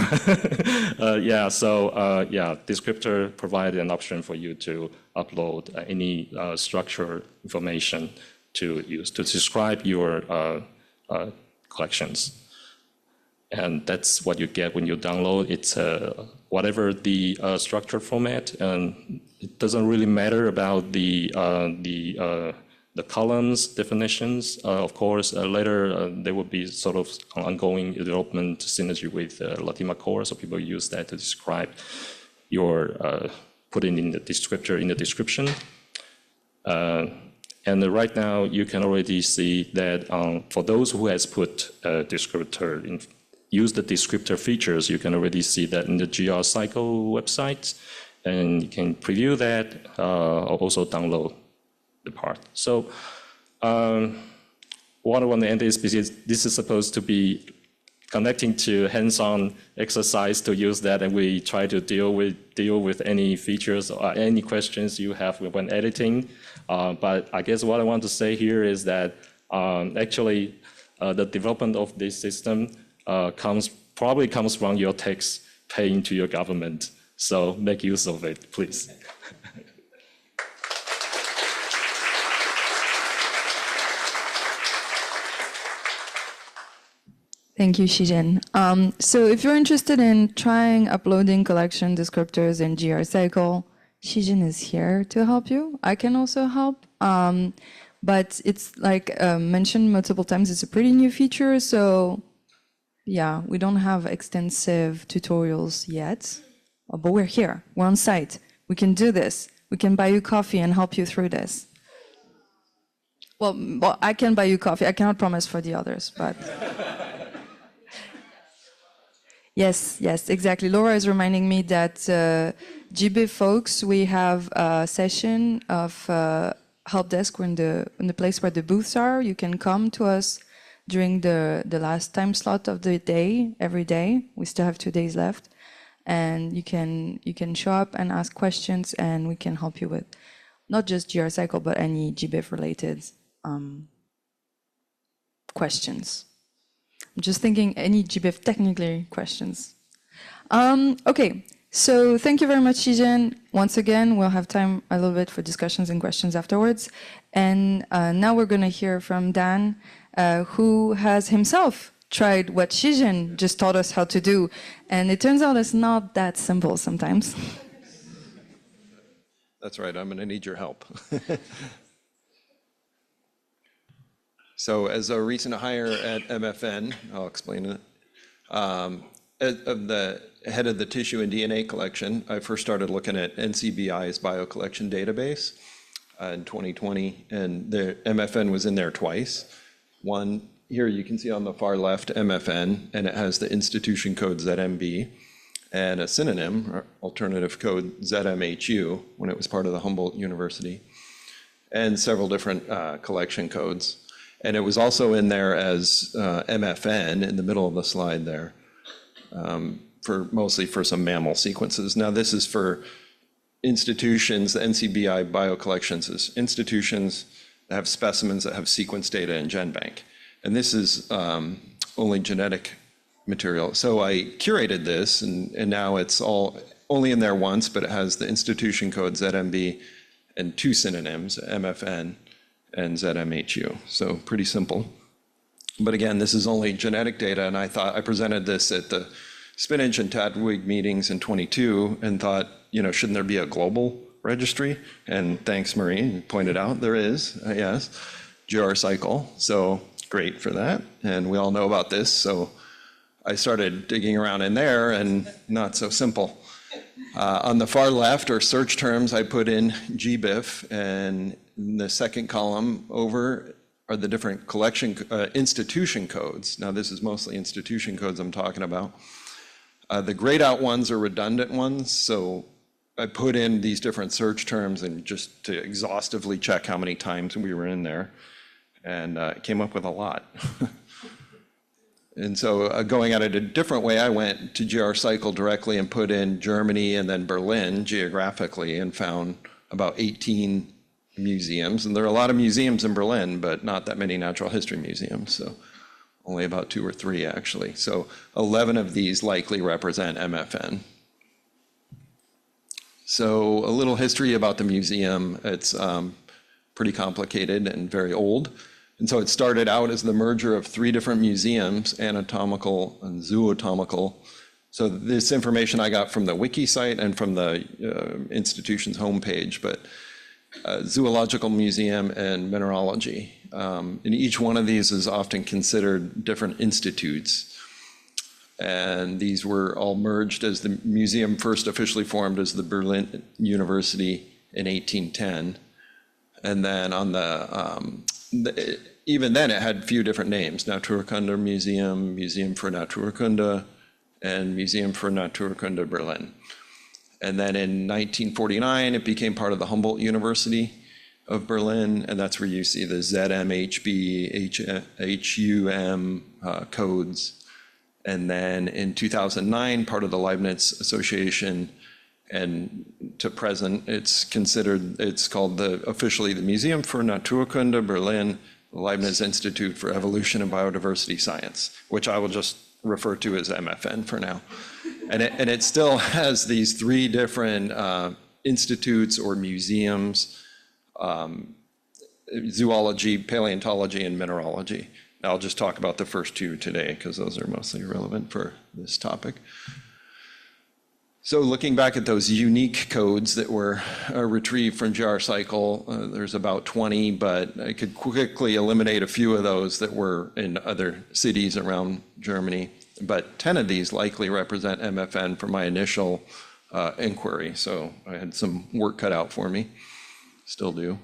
Descriptor provided an option for you to upload any structure information to use to describe your collections. And that's what you get when you download. It's whatever the structure format, and it doesn't really matter about the columns definitions. Of course, later there will be sort of ongoing development synergy with Latima Core, so people use that to describe your putting in the descriptor in the description. And right now, you can already see that for those who has put descriptor in, use the descriptor features, you can already see that in the GRSciColl website, and you can preview that or also download the part. So what I want to end is, because this is supposed to be connecting to hands-on exercise to use that, and we try to deal with any features or any questions you have when editing. But I guess what I want to say here is that actually the development of this system probably comes from your tax paying to your government. So make use of it, please.
Thank you, Shijin. So if you're interested in trying uploading collection descriptors in GRSciColl, Shijin is here to help you. I can also help. But it's like mentioned multiple times, it's a pretty new feature. So yeah, we don't have extensive tutorials yet, but we're here, we're on site. We can do this. We can buy you coffee and help you through this. Well, I can buy you coffee. I cannot promise for the others, but. Yes, exactly. Laura is reminding me that GBIF folks, we have a session of help desk in the place where the booths are. You can come to us during the last time slot of the day, every day. We still have 2 days left. And you can show up and ask questions, and we can help you with not just GRSciColl, but any GBIF related questions. I'm just thinking any GBIF technically questions. Okay, so thank you very much, Shijin. Once again, we'll have time a little bit for discussions and questions afterwards. And now we're going to hear from Dan, who has himself tried what Shijin just taught us how to do. And it turns out it's not that simple sometimes.
That's right, I'm going to need your help. So as a recent hire at MFN, I'll explain it. Of the head of the tissue and DNA collection, I first started looking at NCBI's biocollection database in 2020, and the MFN was in there twice. One, here you can see on the far left, MFN, and it has the institution code ZMB, and a synonym, or alternative code ZMHU, when it was part of the Humboldt University, and several different collection codes. And it was also in there as MFN in the middle of the slide there, mostly for some mammal sequences. Now this is for institutions, the NCBI biocollections is institutions that have specimens that have sequence data in GenBank. And this is only genetic material. So I curated this, and now it's all only in there once, but it has the institution code ZMB and 2 synonyms, MFN and ZMHU. So pretty simple. But again, this is only genetic data, and I presented this at the Spnhc and Tdwg meetings in 22 and thought, shouldn't there be a global registry? And thanks, Marie, you pointed out there is, yes, GRSciColl. So great for that. And we all know about this. So I started digging around in there, and not so simple. On the far left are search terms. I put in GBIF, and in the second column over are the different collection institution codes. Now this is mostly institution codes I'm talking about. The grayed out ones are redundant ones, so I put in these different search terms and just to exhaustively check how many times we were in there, and came up with a lot. And so going at it a different way, I went to GRSciColl directly and put in Germany and then Berlin geographically, and found about 18 museums. And there are a lot of museums in Berlin, but not that many natural history museums. So only about 2 or 3 actually. So 11 of these likely represent MFN. So a little history about the museum. It's pretty complicated and very old. And so it started out as the merger of 3 different museums, anatomical and zootomical. So this information I got from the wiki site and from the institution's homepage, but zoological museum and mineralogy. And each one of these is often considered different institutes. And these were all merged as the museum first officially formed as the Berlin University in 1810. And then on even then it had a few different names: Naturkunde Museum, Museum für Naturkunde, and Museum für Naturkunde Berlin. And then in 1949, it became part of the Humboldt University of Berlin, and that's where you see the ZMHB, HUM codes. And then in 2009, part of the Leibniz Association, and to present, it's called officially the Museum für Naturkunde Berlin, the Leibniz Institute for Evolution and Biodiversity Science, which I will just refer to as MFN for now. And it still has these 3 different institutes or museums: zoology, paleontology, and mineralogy. I'll just talk about the first 2 today because those are mostly relevant for this topic. So looking back at those unique codes that were retrieved from GRSciColl, there's about 20, but I could quickly eliminate a few of those that were in other cities around Germany. But 10 of these likely represent MFN for my initial inquiry. So I had some work cut out for me, still do.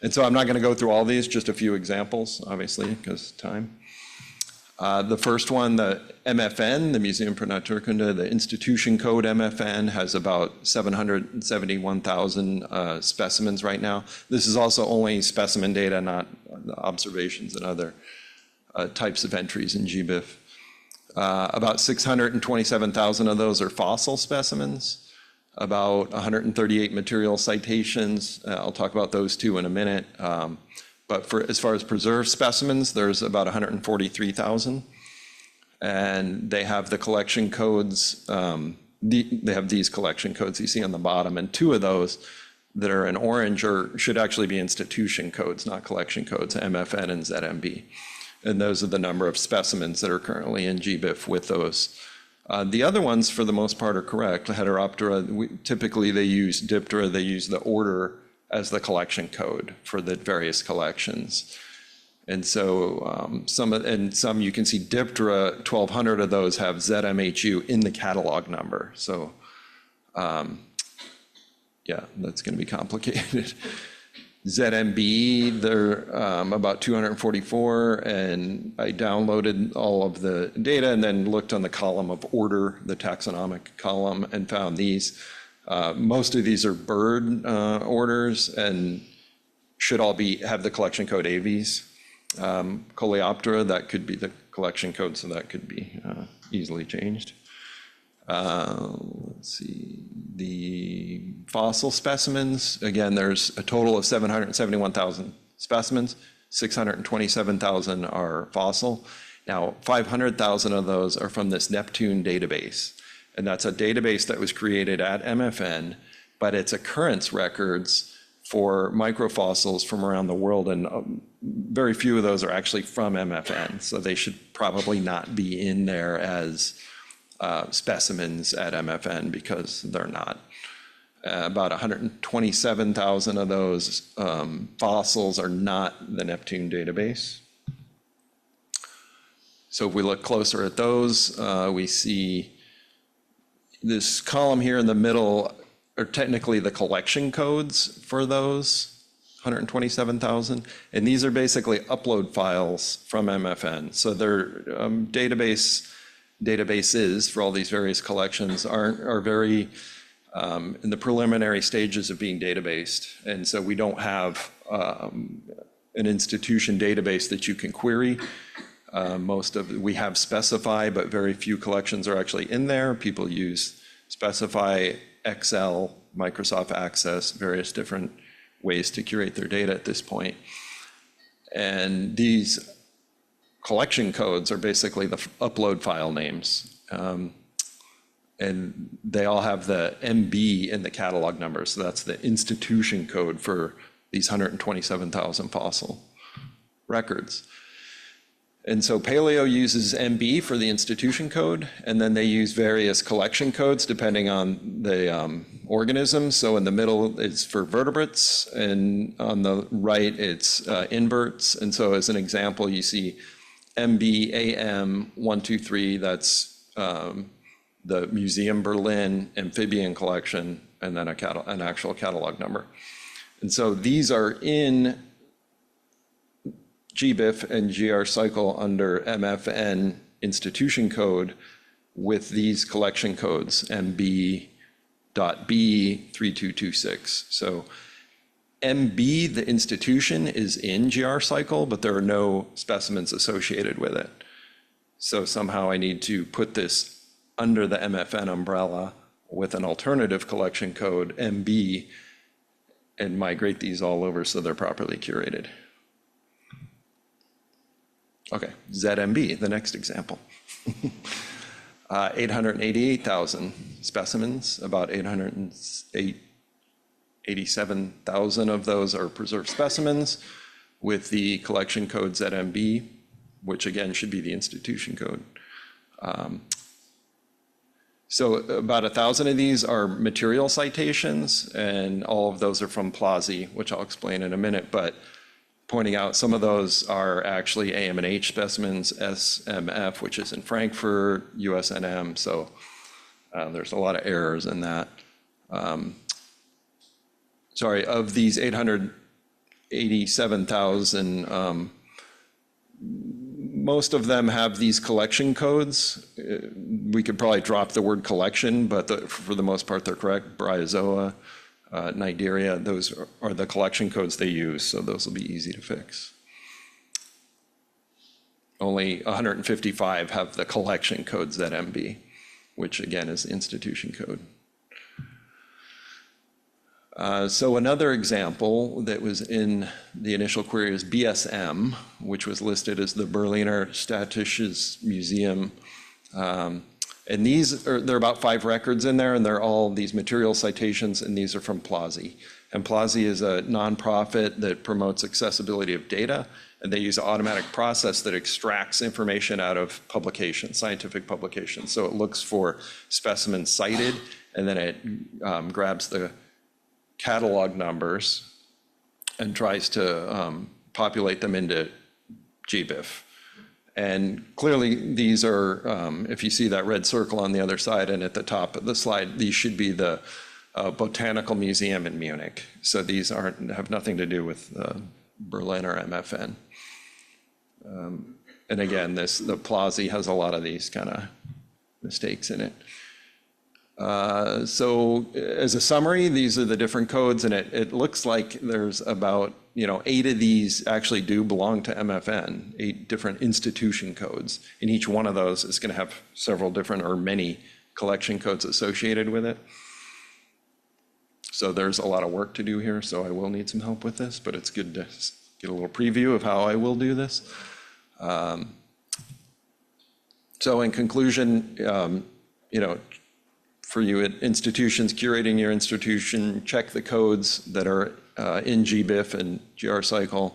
And so I'm not going to go through all these, just a few examples, obviously, because time. The first one, the MFN, the Museum für Naturkunde, the institution code MFN has about 771,000 specimens right now. This is also only specimen data, not observations and other types of entries in GBIF. About 627,000 of those are fossil specimens, about 138 material citations. I'll talk about those two in a minute. But as far as preserved specimens, there's about 143,000. And they have the collection codes, they have these collection codes you see on the bottom, and two of those that are in orange should actually be institution codes, not collection codes, MFN and ZMB. And those are the number of specimens that are currently in GBIF with those. The other ones, for the most part, are correct. Heteroptera, typically they use Diptera, they use the order as the collection code for the various collections. And so some you can see Diptera, 1,200 of those have ZMHU in the catalog number. So yeah, that's going to be complicated. ZMB, they're about 244, and I downloaded all of the data and then looked on the column of order, the taxonomic column, and found these. Most of these are bird orders and should all have the collection code AVs. Coleoptera, that could be the collection code, so that could be easily changed. Let's see, the fossil specimens, again, there's a total of 771,000 specimens, 627,000 are fossil. Now, 500,000 of those are from this Neptune database. And that's a database that was created at MFN, but it's occurrence records for microfossils from around the world, and very few of those are actually from MFN, so they should probably not be in there as specimens at MFN because they're not. About 127,000 of those fossils are not the Neptune database. So if we look closer at those, we see this column here in the middle are technically the collection codes for those 127,000. And these are basically upload files from MFN. So they're databases for all these various collections are very in the preliminary stages of being databased. And so we don't have an institution database that you can query. We have Specify, but very few collections are actually in there. People use Specify, Excel, Microsoft Access, various different ways to curate their data at this point. And these collection codes are basically the upload file names. And they all have the MB in the catalog number. So that's the institution code for these 127,000 fossil records. And so Paleo uses MB for the institution code, and then they use various collection codes depending on the organism. So in the middle, it's for vertebrates, and on the right, it's inverts. And so as an example, you see MBAM123, that's the Museum Berlin amphibian collection, and then an actual catalog number. And so these are in GBIF and GRSciColl under MFN institution code with these collection codes, MB.B3226. So MB, the institution, is in GRSciColl, but there are no specimens associated with it. So somehow I need to put this under the MFN umbrella with an alternative collection code, MB, and migrate these all over so they're properly curated. Okay, ZMB, the next example. 888,000 specimens, about 887,000 of those are preserved specimens with the collection code ZMB, which again should be the institution code. So about 1,000 of these are material citations, and all of those are from Plazi, which I'll explain in a minute, but pointing out some of those are actually AM&H specimens, SMF, which is in Frankfurt, USNM, so there's a lot of errors in that. Sorry, of these 887,000, most of them have these collection codes. We could probably drop the word collection, but for the most part, they're correct. Bryozoa, Cnidaria, those are the collection codes they use, so those will be easy to fix. Only 155 have the collection code ZMB, which again is the institution code. So another example that was in the initial query is BSM, which was listed as the Berliner Städtisches Museum. And there are about 5 records in there, and they're all these material citations, and these are from Plazi. And Plazi is a nonprofit that promotes accessibility of data, and they use an automatic process that extracts information out of publications, scientific publications. So it looks for specimens cited, and then it grabs the catalog numbers and tries to populate them into GBIF. And clearly these are, if you see that red circle on the other side and at the top of the slide, these should be the Botanical Museum in Munich. So these have nothing to do with Berlin or MFN. And again, the Plazi has a lot of these kind of mistakes in it. So as a summary, these are the different codes, and it looks like there's about 8 of these actually do belong to MFN, 8 different institution codes, and each one of those is going to have several different or many collection codes associated with it. So there's a lot of work to do here, so I will need some help with this, but it's good to get a little preview of how I will do this. So in conclusion, for you at institutions, curating your institution, check the codes that are in GBIF and GRSciColl.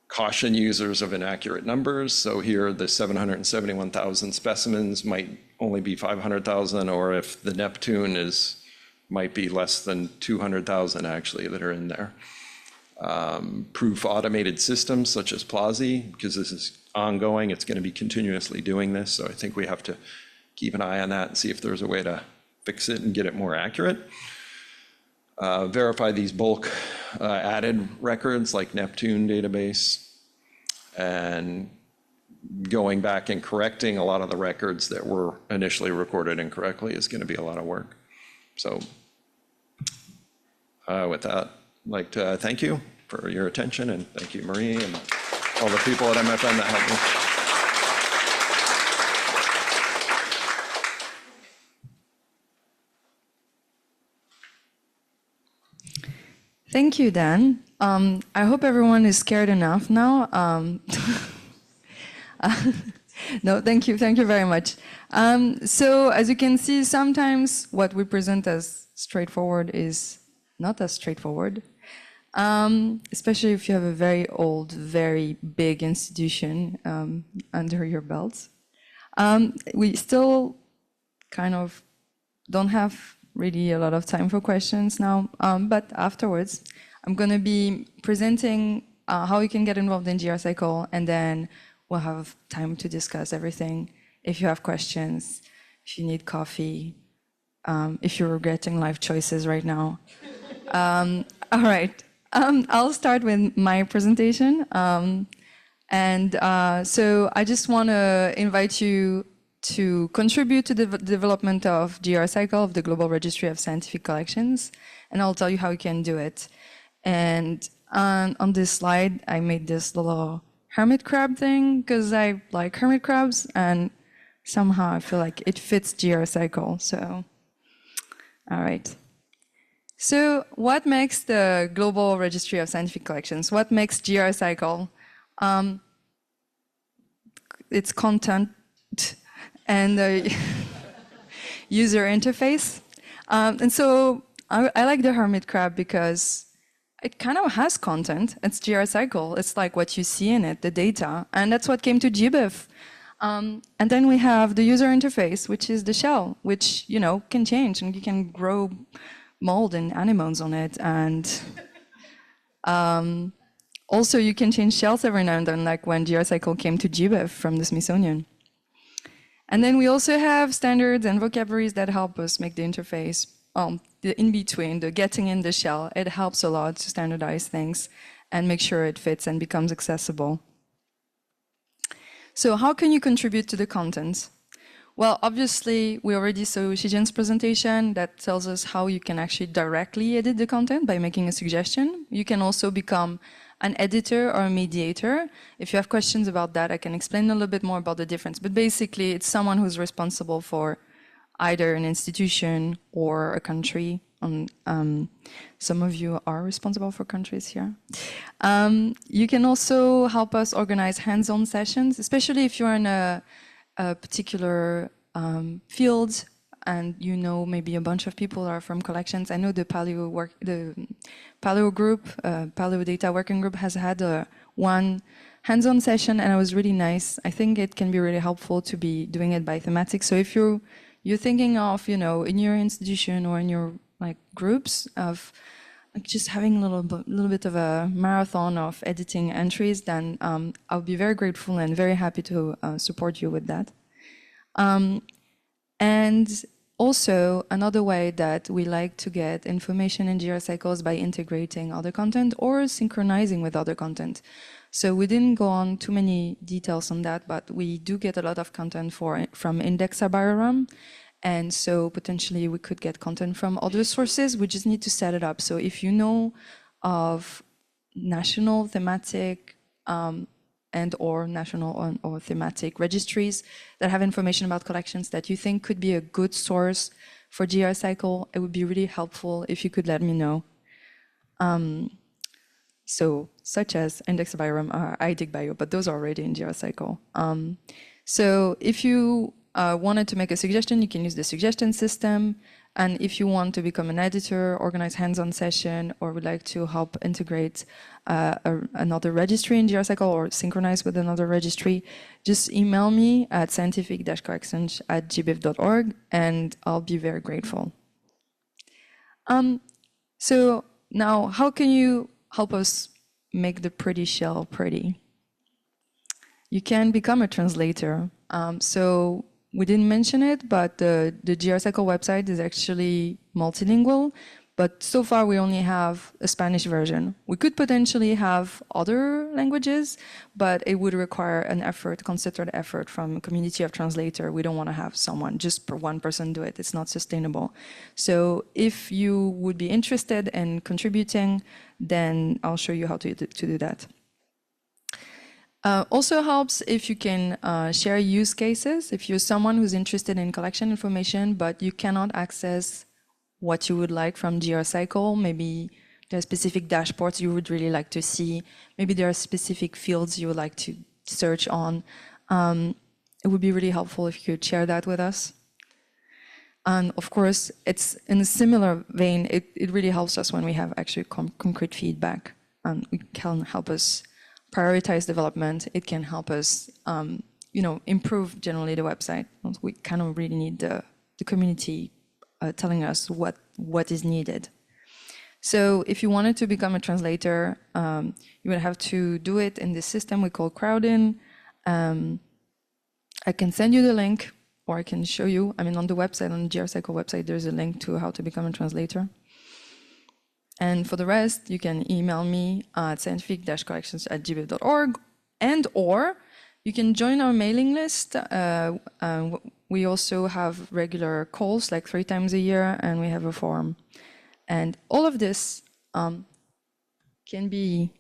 Caution users of inaccurate numbers. So here, the 771,000 specimens might only be 500,000, or if the Neptune might be less than 200,000 actually that are in there. Proof automated systems such as Plazi, because this is ongoing, it's going to be continuously doing this. So I think we have to keep an eye on that and see if there's a way to fix it and get it more accurate. Verify these bulk added records like Neptune database, and going back and correcting a lot of the records that were initially recorded incorrectly is going to be a lot of work. So with that, I'd like to thank you for your attention, and thank you, Marie, and all the people at MFN that helped me.
Thank you, Dan. I hope everyone is scared enough now. No, thank you very much. So as you can see, sometimes what we present as straightforward is not as straightforward, especially if you have a very old, very big institution under your belt. We still kind of don't have really a lot of time for questions now, but afterwards, I'm going to be presenting how you can get involved in GRSciColl, and then we'll have time to discuss everything. If you have questions, if you need coffee, if you're regretting life choices right now. All right, I'll start with my presentation. So I just want to invite you to contribute to the development of GRSciColl, of the Global Registry of Scientific Collections, and I'll tell you how you can do it. And on this slide, I made this little hermit crab thing because I like hermit crabs, and somehow I feel like it fits GRSciColl. So, all right. So what makes the Global Registry of Scientific Collections? What makes GRSciColl? It's content and the user interface. And so I like the hermit crab because it kind of has content. It's GRSciColl. It's like what you see in it, the data. And that's what came to GBIF. And then we have the user interface, which is the shell, which, you know, can change, and you can grow mold and anemones on it. And also you can change shells every now and then, like when GRSciColl came to GBIF from the Smithsonian. And then we also have standards and vocabularies that help us make the interface, the in-between, the getting in the shell. It helps a lot to standardize things and make sure it fits and becomes accessible. So how can you contribute to the content? Well, obviously, we already saw Shijen's presentation that tells us how you can actually directly edit the content by making a suggestion. You can also become an editor or a mediator. If you have questions about that, I can explain a little bit more about the difference. But basically, it's someone who's responsible for either an institution or a country. Some of you are responsible for countries here. You can also help us organize hands-on sessions, especially if you're in a particular field and you know maybe a bunch of people are from collections. I know the Paleo group, Paleo Data Working Group has had one hands-on session, and it was really nice. I think it can be really helpful to be doing it by thematic. So if you're thinking of, you know, in your institution or in your like groups of like just having a little bit of a marathon of editing entries, then I'll be very grateful and very happy to support you with that. And also, another way that we like to get information in GRSciColl is by integrating other content or synchronizing with other content. So we didn't go on too many details on that, but we do get a lot of content from Indexa.Bioram. And so potentially we could get content from other sources. We just need to set it up. So if you know of national thematic and or national or thematic registries that have information about collections that you think could be a good source for GRSciColl, it would be really helpful if you could let me know. So such as Indexa.Bioram or iDigBio, but those are already in GRSciColl. So if you wanted to make a suggestion, you can use the suggestion system. And if you want to become an editor, organize hands-on session, or would like to help integrate another registry in GRSciColl or synchronize with another registry, just email me at scientific-coexchange@gbif.org, and I'll be very grateful. So now, how can you help us make the pretty shell pretty? You can become a translator. So we didn't mention it, but the GRSciColl website is actually multilingual, but so far we only have a Spanish version. We could potentially have other languages, but it would require an effort, concerted effort from a community of translators. We don't want to have someone, just one person do it. It's not sustainable. So if you would be interested in contributing, then I'll show you how to do that. Also helps if you can share use cases. If you're someone who's interested in collection information, but you cannot access what you would like from GRSciColl, maybe there are specific dashboards you would really like to see, maybe there are specific fields you would like to search on, it would be really helpful if you could share that with us. And of course, it's in a similar vein, it really helps us when we have actually concrete feedback, and it can help us prioritize development. It can help us, improve generally the website. We kind of really need the community telling us what is needed. So if you wanted to become a translator, you would have to do it in this system we call Crowdin. I can send you the link, or I can show you. I mean, on the website, on the GRSciColl website, there's a link to how to become a translator. And for the rest, you can email me at scientific-coexchange@gbif.org, and or you can join our mailing list. We also have regular calls, like 3 times a year, and we have a forum. And all of this can be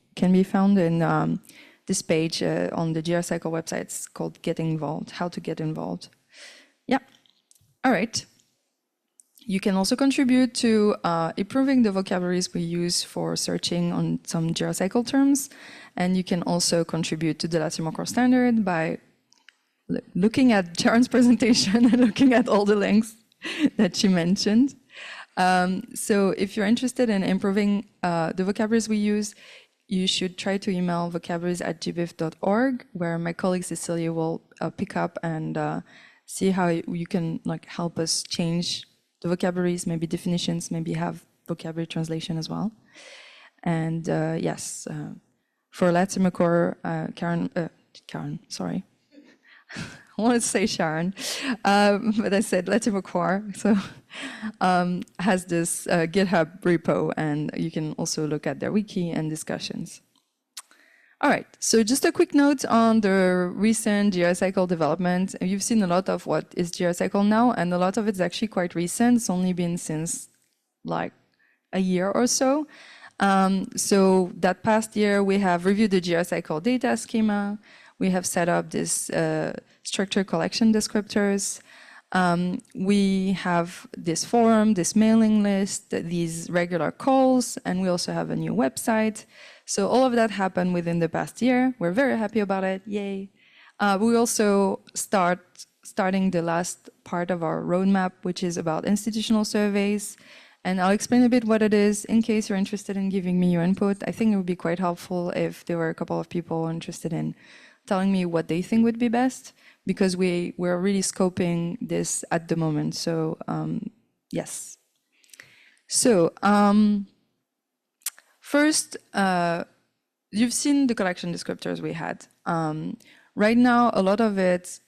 found in this page on the GRSciColl website. It's called Get Involved, how to get involved. Yeah, all right. You can also contribute to improving the vocabularies we use for searching on some GRSciColl terms. And you can also contribute to the LATIMO core standard by looking at Sharon's presentation and looking at all the links that she mentioned. So if you're interested in improving the vocabularies we use, you should try to email vocabularies@gbif.org, where my colleague Cecilia will pick up and see how you can like help us change the vocabularies, maybe definitions, maybe have vocabulary translation as well. And yes, for LatiMacore, Karen, sorry. I wanted to say Sharon, but I said LatiMacore, so has this GitHub repo, and you can also look at their wiki and discussions. All right, so just a quick note on the recent GRSciColl development. You've seen a lot of what is GRSciColl now, and a lot of it's actually quite recent. It's only been since like a year or so. So that past year, we have reviewed the GRSciColl data schema. We have set up this structured collection descriptors. We have this forum, this mailing list, these regular calls, and we also have a new website. So all of that happened within the past year. We're very happy about it, yay. We also starting the last part of our roadmap, which is about institutional surveys. And I'll explain a bit what it is in case you're interested in giving me your input. I think it would be quite helpful if there were a couple of people interested in telling me what they think would be best, because we're really scoping this at the moment. So yes. So first, you've seen the collection descriptors we had. Right now, a lot of it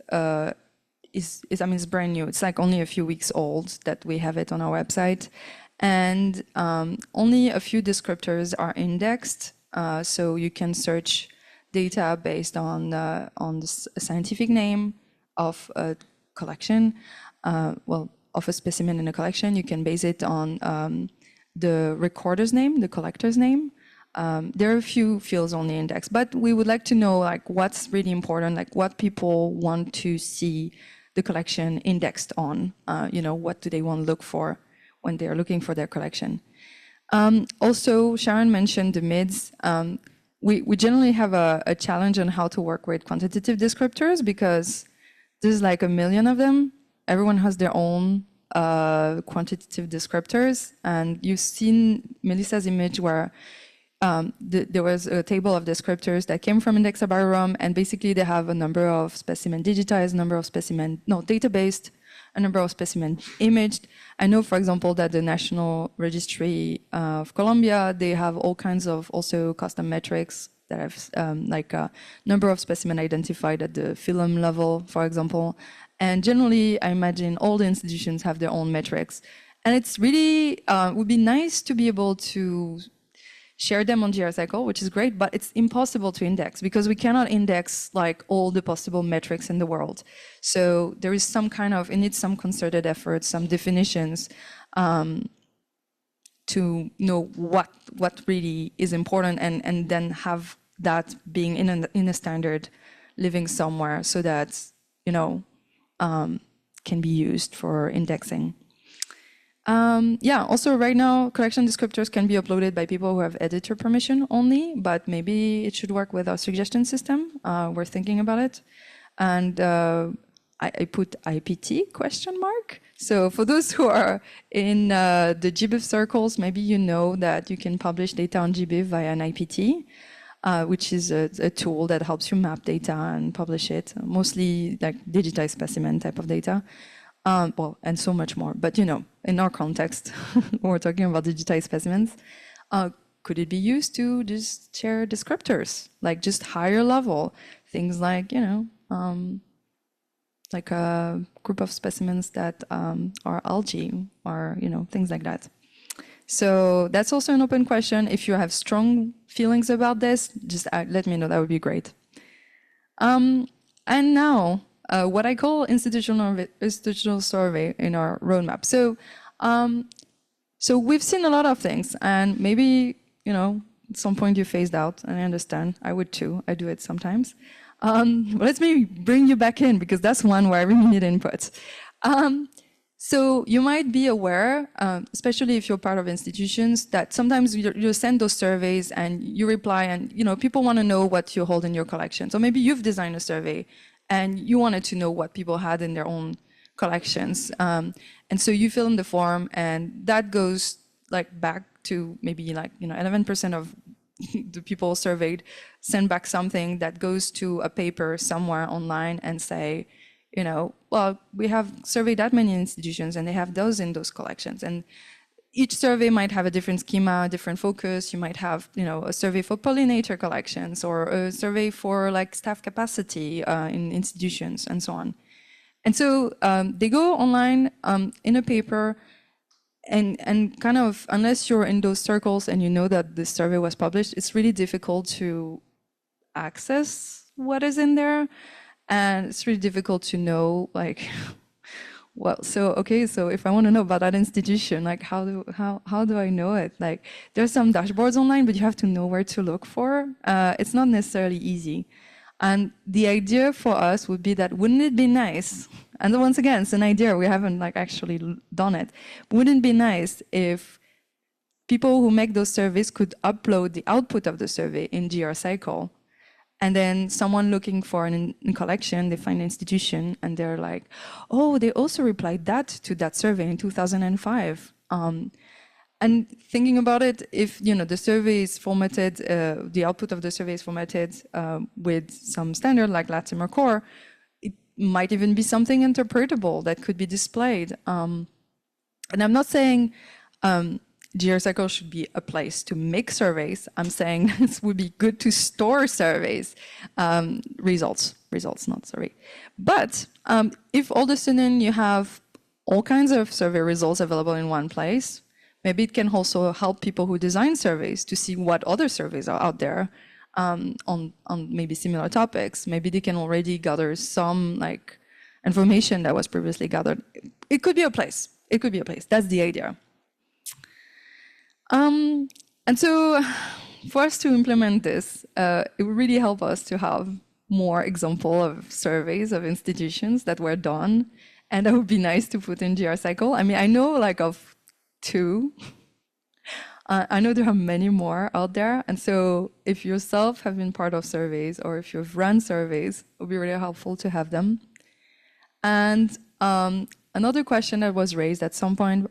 is it's brand new. It's like only a few weeks old that we have it on our website. And only a few descriptors are indexed. So you can search data based on the scientific name of a collection, of a specimen in a collection. You can base it on the recorder's name, the collector's name. There are a few fields on the index, but we would like to know like what's really important, like what people want to see the collection indexed on. What do they want to look for when they are looking for their collection? Also, Sharon mentioned the MIDs. We generally have a challenge on how to work with quantitative descriptors because there's like a million of them. Everyone has their own quantitative descriptors. And you've seen Melissa's image where there was a table of descriptors that came from Indexa.Biorom, and basically they have a number of specimen digitized, databased, a number of specimen imaged. I know, for example, that the National Registry of Colombia, they have all kinds of also custom metrics that have like a number of specimen identified at the phylum level, for example. And generally, I imagine all the institutions have their own metrics. And it's really, would be nice to be able to share them on GRSciColl, which is great, but it's impossible to index because we cannot index like all the possible metrics in the world. So there is some kind of, it needs some concerted effort, some definitions to know what really is important and then have that being in a standard living somewhere so that, can be used for indexing. Also right now, collection descriptors can be uploaded by people who have editor permission only, but maybe it should work with our suggestion system. We're thinking about it. And I put IPT ? So for those who are in the GBIF circles, maybe you know that you can publish data on GBIF via an IPT, which is a tool that helps you map data and publish it, mostly like digitized specimen type of data. And so much more. But, in our context, when we're talking about digitized specimens, could it be used to just share descriptors, like just higher level things like, like a group of specimens that are algae or, things like that. So that's also an open question. If you have strong feelings about this, just let me know. That would be great. And now, what I call institutional survey in our roadmap. So we've seen a lot of things, and maybe at some point you phased out, and I understand. I would too. I do it sometimes. But let me bring you back in because that's one where I really need input. So you might be aware, especially if you're part of institutions, that sometimes you send those surveys and you reply, and people want to know what you hold in your collection. So maybe you've designed a survey and you wanted to know what people had in their own collections. And so you fill in the form, and that goes like back to maybe 11% of the people surveyed send back something that goes to a paper somewhere online and say, you know, well, we have surveyed that many institutions and they have those in those collections. And each survey might have a different schema, different focus. You might have, you know, a survey for pollinator collections or a survey for like staff capacity in institutions and so on. And so they go online in a paper and kind of, unless you're in those circles and you know that this survey was published, it's really difficult to access what is in there. And it's really difficult to know, like, well, so, okay, so if I want to know about that institution, like, how do I know it? Like, there's some dashboards online, but you have to know where to look for. It's not necessarily easy. And the idea for us would be that, wouldn't it be nice, and once again, it's an idea, we haven't like actually done it, wouldn't it be nice if people who make those surveys could upload the output of the survey in GRSciColl? And then someone looking for an collection, they find an institution and they're like, oh, they also replied that to that survey in 2005. And thinking about it, if you know the survey is formatted, the output of the survey is formatted with some standard like Latimer Core, it might even be something interpretable that could be displayed. And I'm not saying GRSciColl should be a place to make surveys. I'm saying it would be good to store surveys, results, not survey. But if all of a sudden you have all kinds of survey results available in one place, maybe it can also help people who design surveys to see what other surveys are out there on maybe similar topics. Maybe they can already gather some like information that was previously gathered. It could be a place. It could be a place. That's the idea. And so for us to implement this, it would really help us to have more example of surveys of institutions that were done. And that would be nice to put in GRSciColl. I mean, I know like of 2. I know there are many more out there. And so if yourself have been part of surveys or if you've run surveys, it would be really helpful to have them. And another question that was raised at some point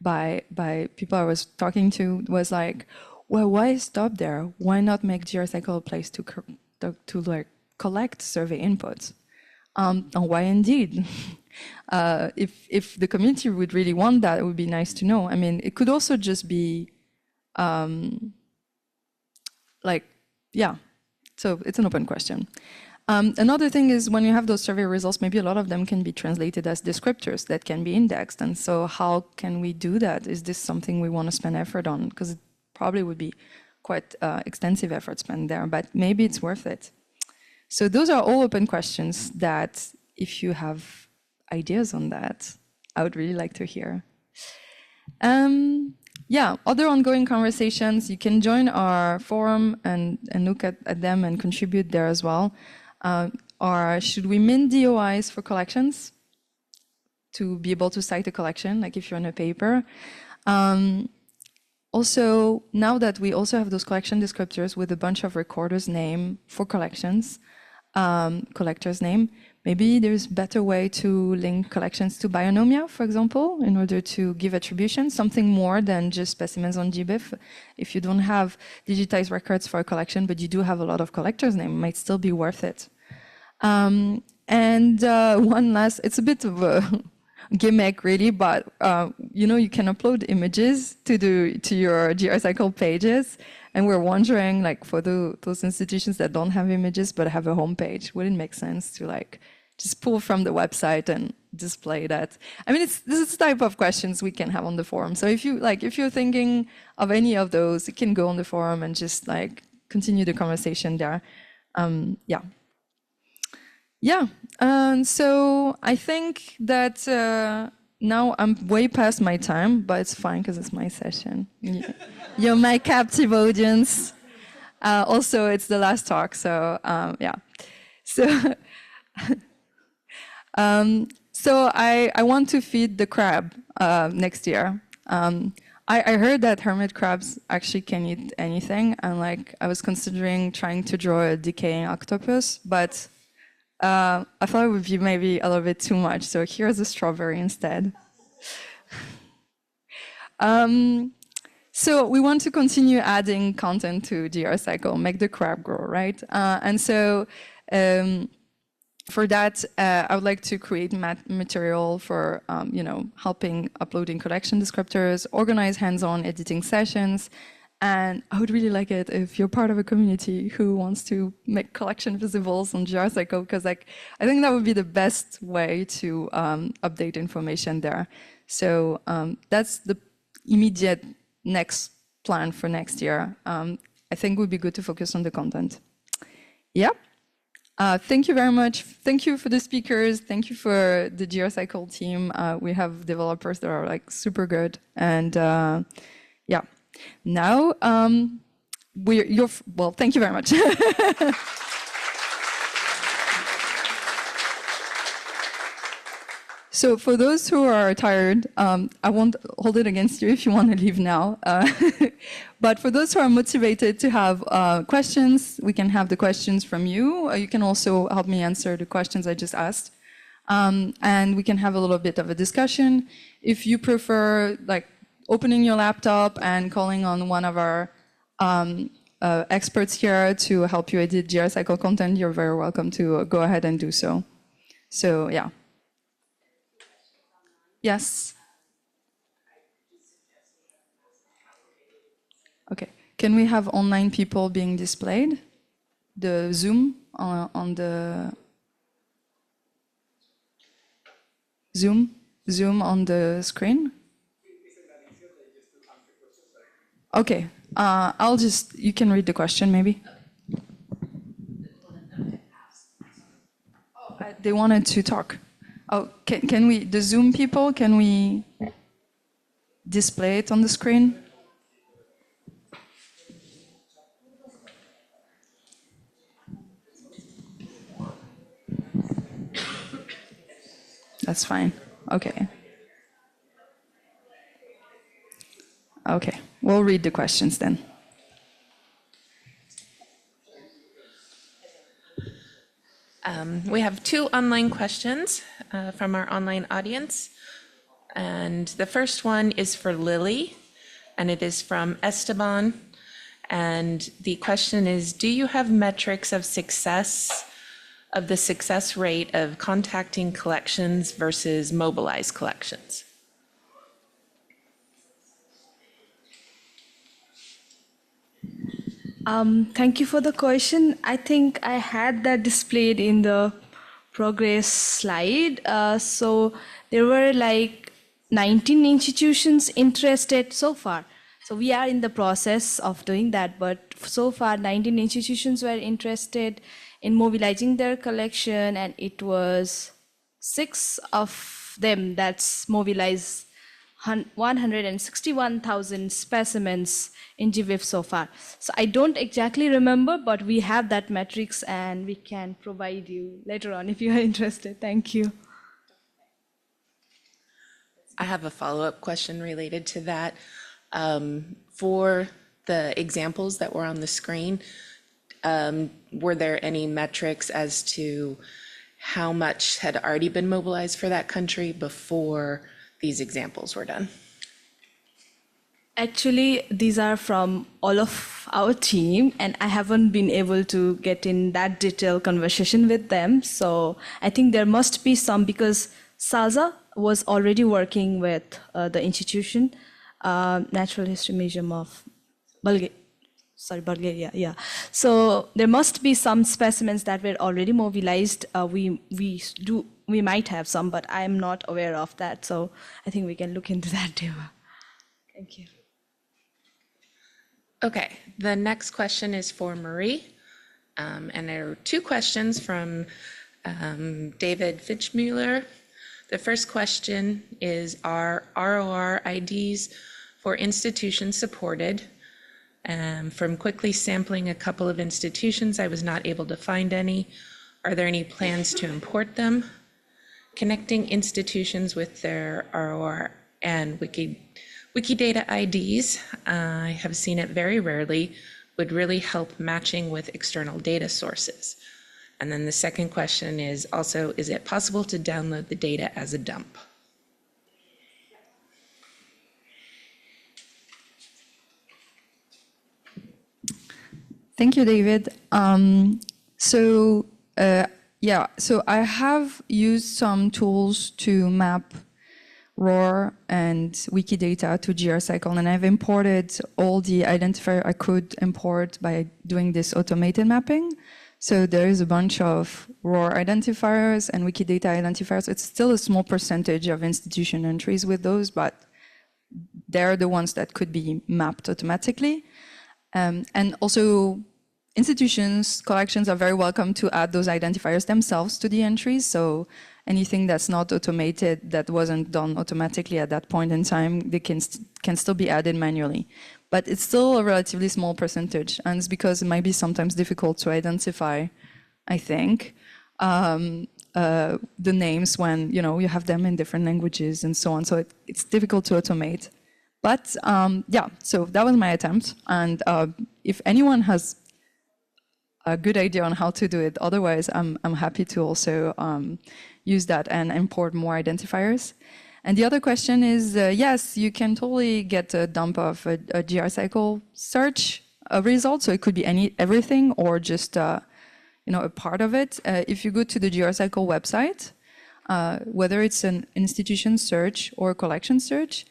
by people I was talking to was like, well, why stop there? Why not make GRSciColl a place to like collect survey inputs? And why indeed? If the community would really want that, it would be nice to know. I mean, it could also just be like, yeah, so it's an open question. Another thing is when you have those survey results, maybe a lot of them can be translated as descriptors that can be indexed. And so how can we do that? Is this something we want to spend effort on? Because it probably would be quite extensive effort spent there, but maybe it's worth it. So those are all open questions that if you have ideas on that, I would really like to hear. Yeah, other ongoing conversations, you can join our forum and look at them and contribute there as well. Or should we mint DOIs for collections to be able to cite a collection, like if you're in a paper? Also, now that we also have those collection descriptors with a bunch of recorders' name for collections, collector's name, maybe there's a better way to link collections to Bionomia, for example, in order to give attribution, something more than just specimens on GBIF. If you don't have digitized records for a collection, but you do have a lot of collector's name, it might still be worth it. And one last, it's a bit of a gimmick really, but you know, you can upload images to your GRSciColl pages. And we're wondering, like, for those institutions that don't have images but have a homepage, would it make sense to like just pull from the website and display that? I mean, this is the type of questions we can have on the forum. So if you're thinking of any of those, you can go on the forum and just like continue the conversation there. So I think that now I'm way past my time, but it's fine because it's my session. You're my captive audience. Also, it's the last talk, so yeah. So, so I want to feed the crab next year. I heard that hermit crabs actually can eat anything, and like I was considering trying to draw a decaying octopus, but I thought it would be maybe a little bit too much. So here's a strawberry instead. So we want to continue adding content to GRSciColl, make the crab grow, right? And so for that, I would like to create material for, helping uploading collection descriptors, organize hands-on editing sessions, and I would really like it if you're part of a community who wants to make collection visibles on GRSciColl, because I think that would be the best way to update information there. So that's the immediate next plan for next year. I think it would be good to focus on the content. Yeah. Thank you very much. Thank you for the speakers. Thank you for the GRSciColl team. We have developers that are like super good. And yeah, now well, thank you very much. So for those who are tired, I won't hold it against you if you want to leave now. But for those who are motivated to have questions, we can have the questions from you. You can also help me answer the questions I just asked. And we can have a little bit of a discussion. If you prefer like opening your laptop and calling on one of our experts here to help you edit GRSciColl content, you're very welcome to go ahead and do so. So yeah. Yes. Okay. Can we have online people being displayed? The Zoom on the Zoom on the screen? Okay. You can read the question maybe. They wanted to talk. Oh, can we, the Zoom people, can we display it on the screen? That's fine. Okay. Okay, we'll read the questions then.
We have 2 online questions from our online audience. And the first one is for Lily, and it is from Esteban. And the question is, do you have metrics of the success rate of contacting collections versus mobilized collections?
Thank you for the question. I think I had that displayed in the progress slide. So there were like 19 institutions interested so far. So we are in the process of doing that, but so far 19 institutions were interested in mobilizing their collection, and it was 6 of them that's mobilized 161,000 specimens in GWIF so far. So I don't exactly remember, but we have that metrics and we can provide you later on if you are interested. Thank you.
I have a follow-up question related to that. For the examples that were on the screen, were there any metrics as to how much had already been mobilized for that country before these examples were done?
Actually, these are from all of our team, and I haven't been able to get in that detailed conversation with them. So I think there must be some, because Salza was already working with the institution, Natural History Museum of Bulgaria, yeah. So there must be some specimens that were already mobilized. We might have some, but I am not aware of that. So I think we can look into that too. Thank you.
Okay, the next question is for Marie. And there are 2 questions from David Fitzmuller. The first question is, are ROR IDs for institutions supported? From quickly sampling a couple of institutions, I was not able to find any. Are there any plans to import them? Connecting institutions with their ROR and Wikidata IDs, I have seen it very rarely, would really help matching with external data sources. And then the second question is also, is it possible to download the data as a dump?
Thank you, David. So I have used some tools to map raw and Wikidata to GRSciColl, and I've imported all the identifier I could import by doing this automated mapping. So there is a bunch of raw identifiers and Wikidata identifiers. It's still a small percentage of institution entries with those, but they're the ones that could be mapped automatically. And also, institutions, collections are very welcome to add those identifiers themselves to the entries. So anything that's not automated, that wasn't done automatically at that point in time, they can still be added manually. But it's still a relatively small percentage, and it's because it might be sometimes difficult to identify, I think, the names when you have them in different languages and so on. So it's difficult to automate. But yeah, so that was my attempt. And if anyone has a good idea on how to do it, otherwise I'm happy to also use that and import more identifiers. And the other question is, yes, you can totally get a dump of a GRSciColl search result. So it could be everything or just a part of it. If you go to the GRSciColl website, whether it's an institution search or a collection search,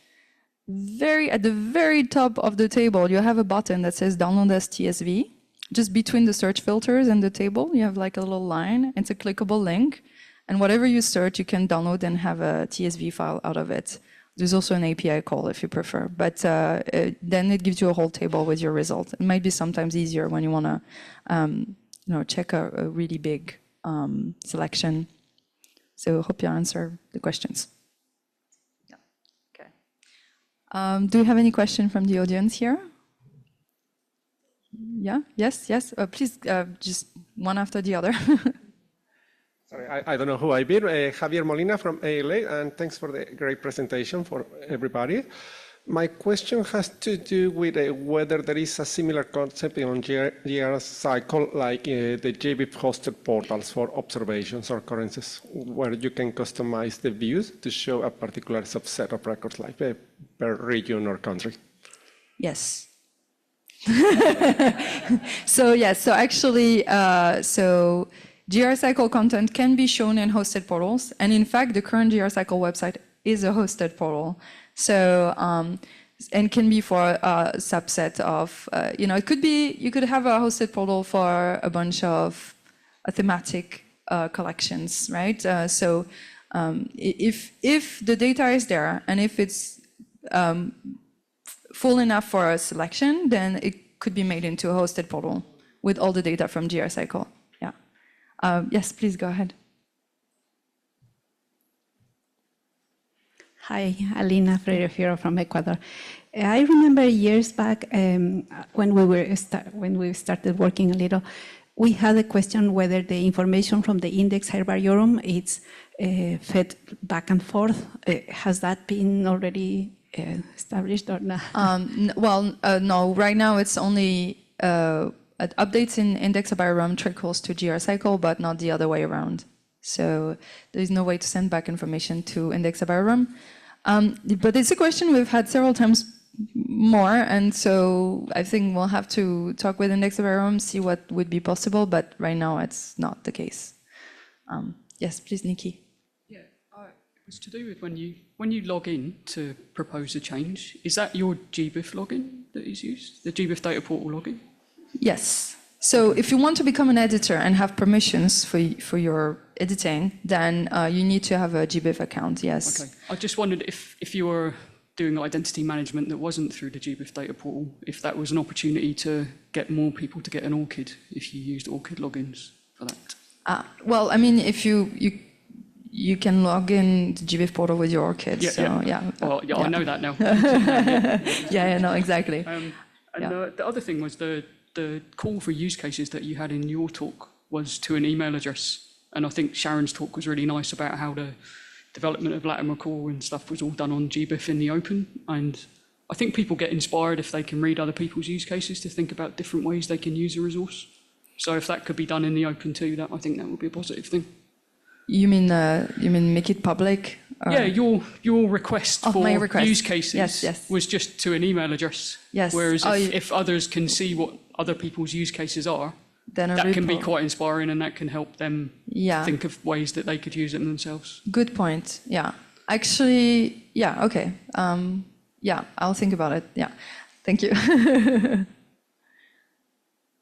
at the very top of the table, you have a button that says download as TSV. Just between the search filters and the table, you have like a little line. It's a clickable link. And whatever you search, you can download and have a TSV file out of it. There's also an API call if you prefer. But then it gives you a whole table with your result. It might be sometimes easier when you want to check a really big selection. So I hope you answer the questions. Yeah. Okay. Do you have any question from the audience here? Yeah, yes. Please, just one after the other.
Sorry, I don't know who I've been. Javier Molina from ALA, and thanks for the great presentation for everybody. My question has to do with whether there is a similar concept on GRSciColl like the GBIF hosted portals for observations or occurrences, where you can customize the views to show a particular subset of records, like per region or country.
Yes. So actually, GRSciColl content can be shown in hosted portals, and in fact, the current GRSciColl website is a hosted portal. So and can be for a subset of, it could be, you could have a hosted portal for a bunch of thematic collections, right? So if the data is there and if it's full enough for a selection, then it could be made into a hosted portal with all the data from GRSciColl. Yeah. Yes, please go ahead.
Hi, Alina Freire from Ecuador. I remember years back when we started working a little, we had a question whether the information from the index herbariorum is fed back and forth. Has that been already established or not?
No. Right now, it's only updates in index herbariorum trickles to GRSciColl, but not the other way around. So there is no way to send back information to index herbariorum. But it's a question we've had several times more, and so I think we'll have to talk with index herbariorum, see what would be possible, but right now it's not the case. Yes, please, Nikki.
Yeah, it was to do with when you log in to propose a change, is that your GBIF login that is used, the GBIF data portal login?
Yes. So if you want to become an editor and have permissions for your editing, then you need to have a GBIF account, yes.
Okay. I just wondered if you were doing identity management that wasn't through the GBIF data portal, if that was an opportunity to get more people to get an ORCID, if you used ORCID logins for that.
Well, I mean, if you can log in the GBIF portal with your ORCID,
I know that now.
No, exactly.
The other thing was the call for use cases that you had in your talk was to an email address. And I think Sharon's talk was really nice about how the development of Latimer Core and stuff was all done on GBIF in the open. And I think people get inspired if they can read other people's use cases to think about different ways they can use a resource. So if that could be done in the open too, I think that would be a positive thing.
You mean make it public
Yeah, your request
Oh,
for
my request.
use cases
Yes.
was just to an email address.
Yes.
Whereas
Oh,
if others can see what other people's use cases are,
Then a
that can be
repo.
quite inspiring and that can help them
Yeah.
think of ways that they could use them themselves.
Good point. Yeah. Actually, yeah, okay. Yeah, I'll think about it. Yeah. Thank you.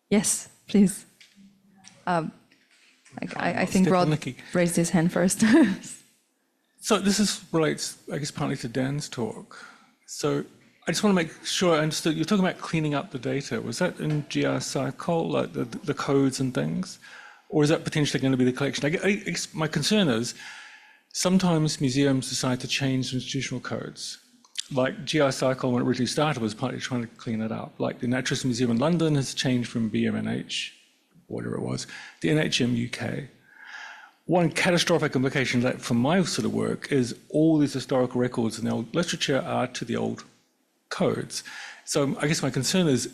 Yes, please. I think Rod
Stepnhc.
raised his hand first.
So this relates, I guess, partly to Dan's talk. So I just want to make sure I understood. You're talking about cleaning up the data. Was that in GRSciColl, like the codes and things? Or is that potentially going to be the collection? I guess my concern is sometimes museums decide to change institutional codes. Like GRSciColl, when it originally started, was partly trying to clean it up. Like the Natural History Museum in London has changed from BMNH, whatever it was, to NHM UK. One catastrophic implication that from my sort of work is all these historical records in the old literature are to the old codes. So I guess my concern is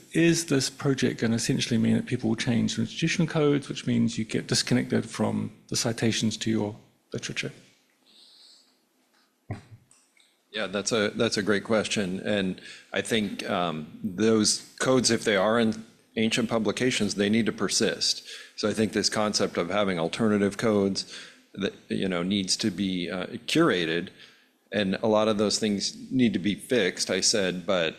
this project going to essentially mean that people will change institutional codes, which means you get disconnected from the citations to your literature?
Yeah, that's a great question. And I think those codes, if they are in ancient publications, they need to persist. So I think this concept of having alternative codes that, needs to be curated, and a lot of those things need to be fixed, I said, but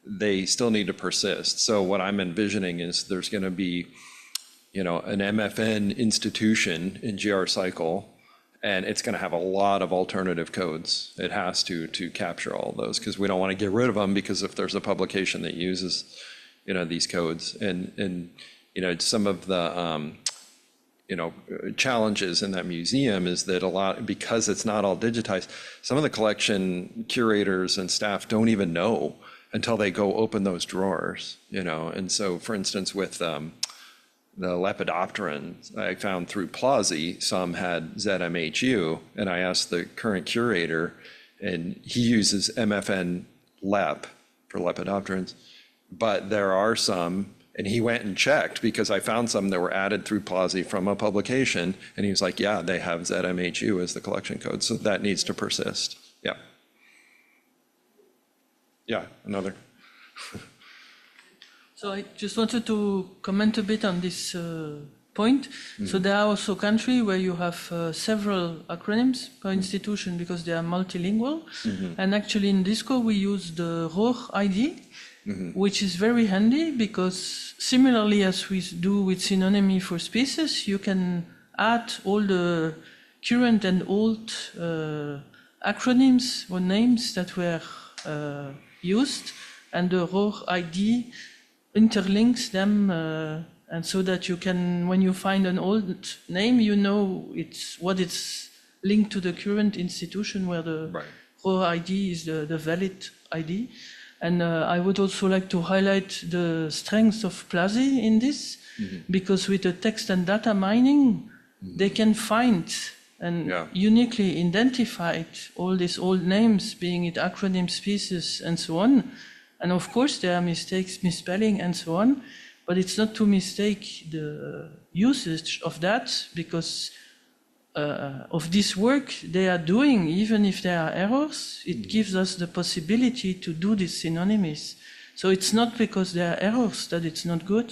they still need to persist. So what I'm envisioning is there's going to be, an MFN institution in GRSciColl, and it's going to have a lot of alternative codes. It has to capture all those, because we don't want to get rid of them, because if there's a publication that uses, these codes, and some of the challenges in that museum is that because it's not all digitized, some of the collection curators and staff don't even know until they go open those drawers, And so, for instance, with the Lepidopterans, I found through Plausi, some had ZMHU, and I asked the current curator, and he uses MFN LEP for Lepidopterans, but there are some, and he went and checked, because I found some that were added through Plausi from a publication, and he was like, yeah, they have ZMHU as the collection code, so that needs to persist. Yeah. Yeah, another.
So I just wanted to comment a bit on this point. So there are also countries where you have several acronyms per institution because they are multilingual. And actually in DISCO we use the ROR ID, which is very handy because similarly as we do with synonymy for species, you can add all the current and old acronyms or names that were used, and the ROR ID interlinks them, and so that you can, when you find an old name, what it's linked to the current institution where the ROR ID is the valid ID. And I would also like to highlight the strength of Plausi in this, because with the text and data mining, they can find and uniquely identified all these old names, being it acronym, species, and so on. And of course, there are mistakes, misspelling, and so on. But it's not to mistake the usage of that, because of this work they are doing, even if there are errors, it gives us the possibility to do these synonymies. So it's not because there are errors that it's not good.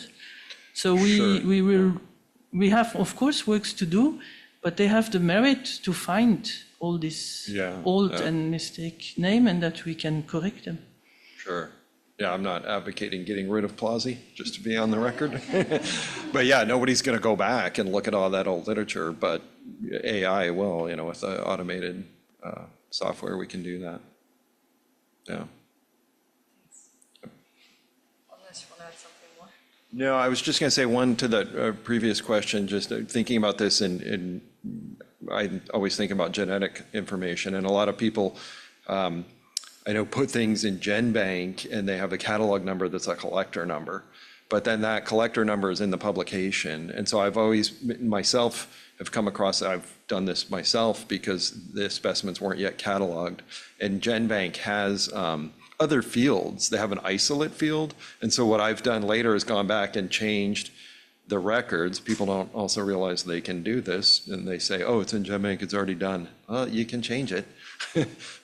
So we have, of course, works to do, but they have the merit to find all this old and mistake name, and that we can correct them.
Sure. Yeah, I'm not advocating getting rid of Plausi, just to be on the record. But yeah, nobody's going to go back and look at all that old literature, but AI will, with the automated software, we can do that. Yeah.
Unless you want to add something more.
No, I was just going to say one to the previous question, just thinking about this, and I always think about genetic information, and a lot of people, I know, put things in GenBank and they have a catalog number that's a collector number, but then that collector number is in the publication. And so I've always, myself, have come across, I've done this myself because the specimens weren't yet cataloged. And GenBank has other fields. They have an isolate field. And so what I've done later is gone back and changed the records, people don't also realize they can do this, and they say, oh, it's in GenBank, it's already done. Well, you can change it,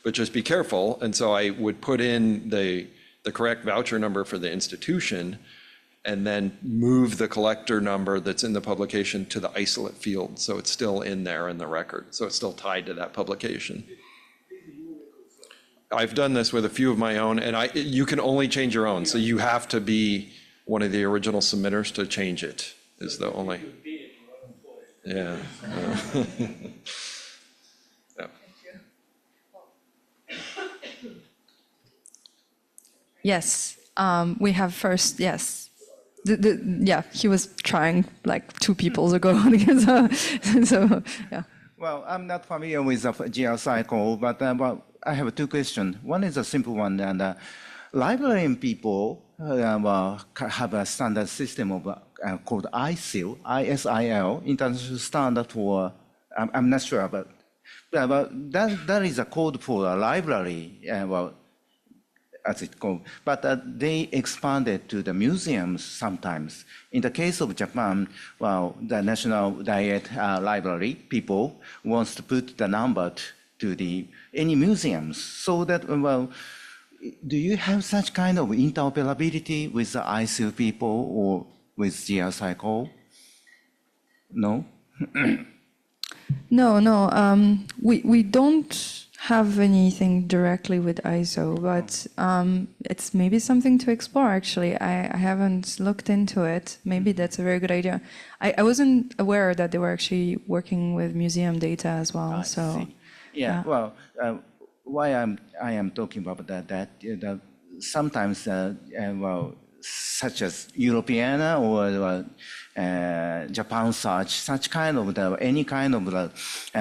but just be careful. And so I would put in the correct voucher number for the institution, and then move the collector number that's in the publication to the isolate field, so it's still in there in the record, so it's still tied to that publication. I've done this with a few of my own, and you can only change your own, so you have to be one of the original submitters to change it, is the only. Yeah. Yeah.
Yes, we have first, yes. Yeah, he was trying like 2 people ago. So, yeah.
Well, I'm not familiar with the GRSciColl, but I have 2 questions. One is a simple one, and librarian people have a standard system of called ISIL, ISIL, international standard for, I'm not sure, but that is a code for a library, as it's called. But they expanded to the museums sometimes. In the case of Japan, well, the National Diet Library people wants to put the number to any museums, so that, well, do you have such kind of interoperability with the ISIL people or with GRSciColl? No?
No. We don't have anything directly with ISO, but it's maybe something to explore, actually. I haven't looked into it. Maybe that's a very good idea. I wasn't aware that they were actually working with museum data as well. So,
yeah. Well, why I am talking about that sometimes, well, such as European or Japan search, such kind of any kind of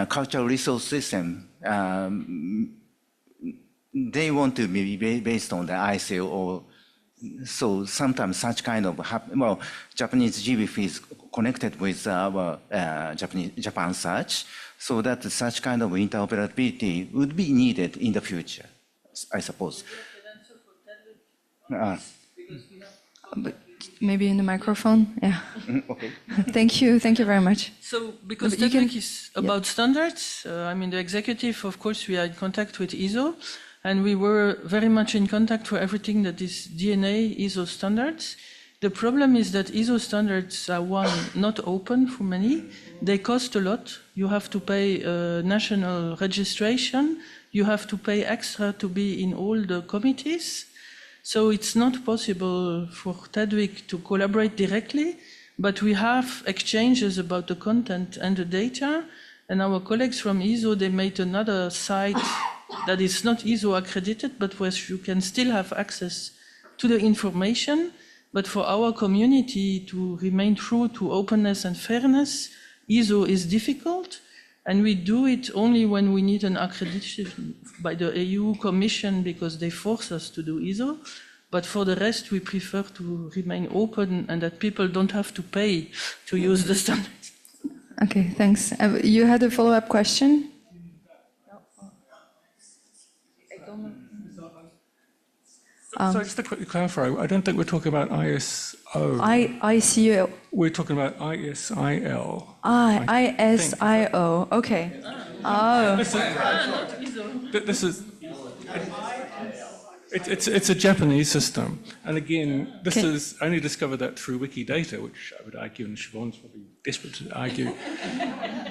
cultural resource system, they want to be based on the ISO, or so sometimes such kind of well, Japanese GBIF is connected with our Japan search, so that such kind of interoperability would be needed in the future, I suppose.
But maybe in the microphone, yeah.
Okay.
Thank you very much.
So, because Tdwg is about standards, I mean, the executive, of course, we are in contact with ISO, and we were very much in contact for everything that is DNA ISO standards. The problem is that ISO standards are, one, not open for many. They cost a lot. You have to pay national registration. You have to pay extra to be in all the committees. So it's not possible for Tdwg to collaborate directly, but we have exchanges about the content and the data. And our colleagues from ISO, they made another site that is not ISO accredited, but where you can still have access to the information. But for our community to remain true to openness and fairness, ISO is difficult. And we do it only when we need an accreditation by the EU Commission, because they force us to do ISO. But for the rest, we prefer to remain open and that people don't have to pay to use the standards.
Okay, thanks. You had a follow-up question?
So just to quickly clarify, I don't think we're talking about ISO.
ICO.
We're talking about ISIL.
ISIO. Okay. Oh.
It's a Japanese system, and again, this is I only discovered that through Wikidata, which I would argue, and Siobhan's probably desperate to argue,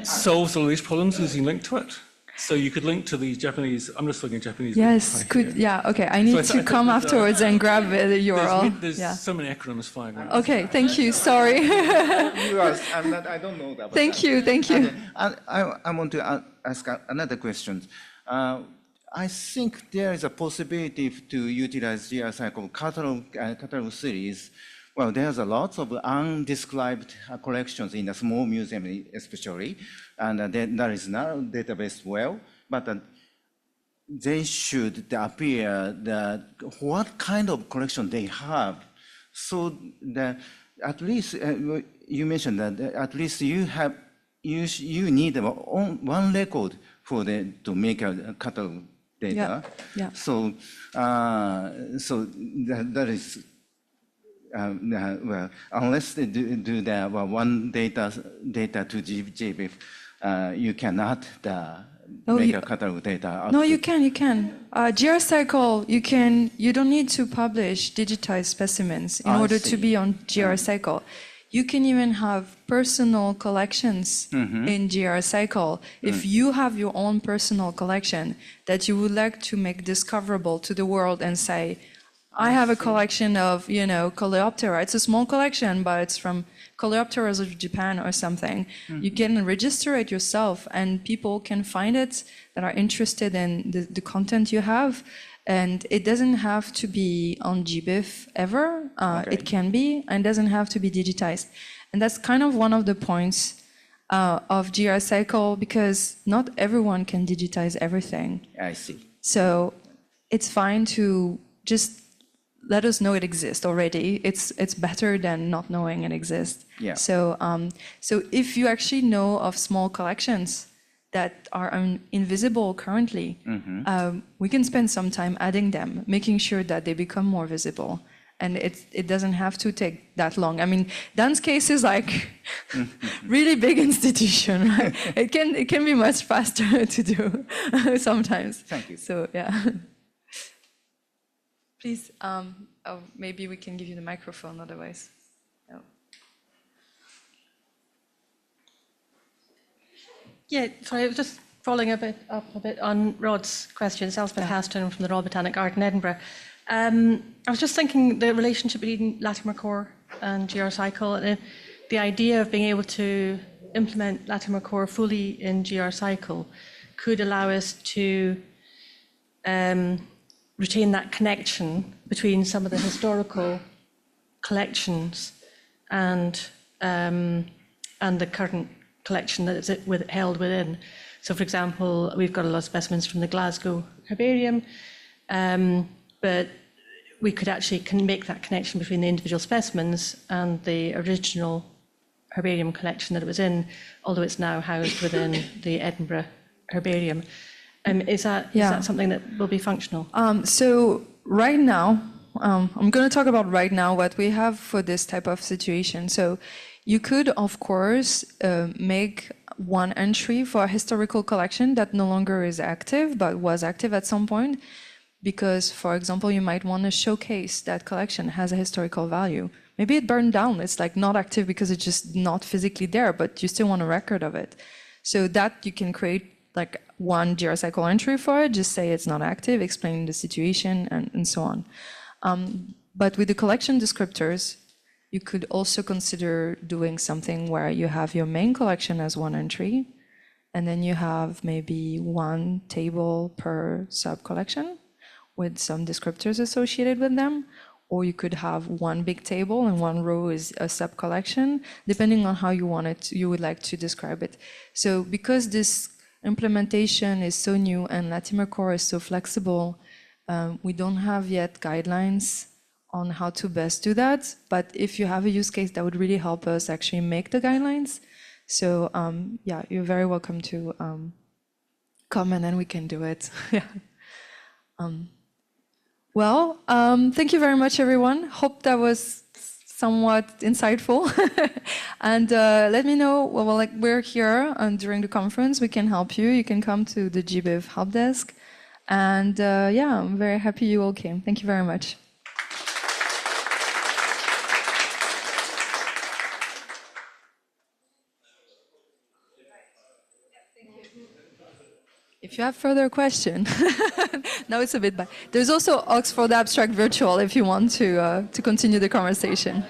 solves all these problems using link to it. So you could link to the Japanese. I'm just looking at Japanese.
Yes, okay. I need to come afterwards and grab the URL.
There's so many acronyms flying around.
Okay, thank you. Sorry.
I don't know that.
Thank you.
I want to ask another question. I think there is a possibility to utilize GRSciColl catalog series. Well, there's a lot of undescribed collections in the small museum especially, and there is no database well, but they should appear what kind of collection they have, so that at least you mentioned that at least you need one record for to make a catalog data.
Yeah.
So that is well, unless they do the one data to GBIF, you cannot make a catalog data.
No, you can. GRSciColl, you don't need to publish digitized specimens in order to be on GRSciColl. You can even have personal collections in GRSciColl. If you have your own personal collection that you would like to make discoverable to the world and say, I have a collection of, Coleoptera. It's a small collection, but it's from Coleopteras of Japan or something. You can register it yourself, and people can find it that are interested in the content you have. And it doesn't have to be on GBIF ever. It can be, and doesn't have to be digitized. And that's kind of one of the points of GRSciColl, because not everyone can digitize everything.
I see.
So it's fine to just let us know it exists already. It's better than not knowing it exists.
Yeah.
So if you actually know of small collections that are invisible currently, we can spend some time adding them, making sure that they become more visible. And it doesn't have to take that long. I mean, Dan's case is like really big institution, right? It can be much faster to do sometimes.
Thank you.
So yeah. Please, maybe we can give you the microphone otherwise. No.
Yeah, sorry, I was just following up a bit on Rod's questions. Elspeth Haston from the Royal Botanic Garden, Edinburgh. I was just thinking the relationship between Latimer Core and GRSciColl, and the idea of being able to implement Latimer Core fully in GRSciColl could allow us to retain that connection between some of the historical collections and the current collection that is held within. So, for example, we've got a lot of specimens from the Glasgow Herbarium, but we could actually make that connection between the individual specimens and the original herbarium collection that it was in, although it's now housed within the Edinburgh Herbarium. Is that something that will be functional?
So right now, I'm going to talk about right now what we have for this type of situation. So you could, of course, make one entry for a historical collection that no longer is active, but was active at some point, because, for example, you might want to showcase that collection has a historical value. Maybe it burned down. It's like not active because it's just not physically there, but you still want a record of it. So that you can create like one GRSciColl entry for it, just say it's not active, explain the situation, and so on. But with the collection descriptors, you could also consider doing something where you have your main collection as one entry, and then you have maybe one table per sub-collection with some descriptors associated with them, or you could have one big table and one row is a sub-collection, depending on how you would like to describe it. So because this implementation is so new and Latimer Core is so flexible, we don't have yet guidelines on how to best do that. But if you have a use case, that would really help us actually make the guidelines. So yeah, you're very welcome to come and then we can do it. Yeah. Well, thank you very much, everyone. Hope that was somewhat insightful. And let me know, well, like we're here during the conference, we can help you. You can come to the GBIF help desk. And yeah, I'm very happy you all came. Thank you very much. If you have further questions, now it's a bit bad. There's also Oxford Abstract Virtual if you want to continue the conversation.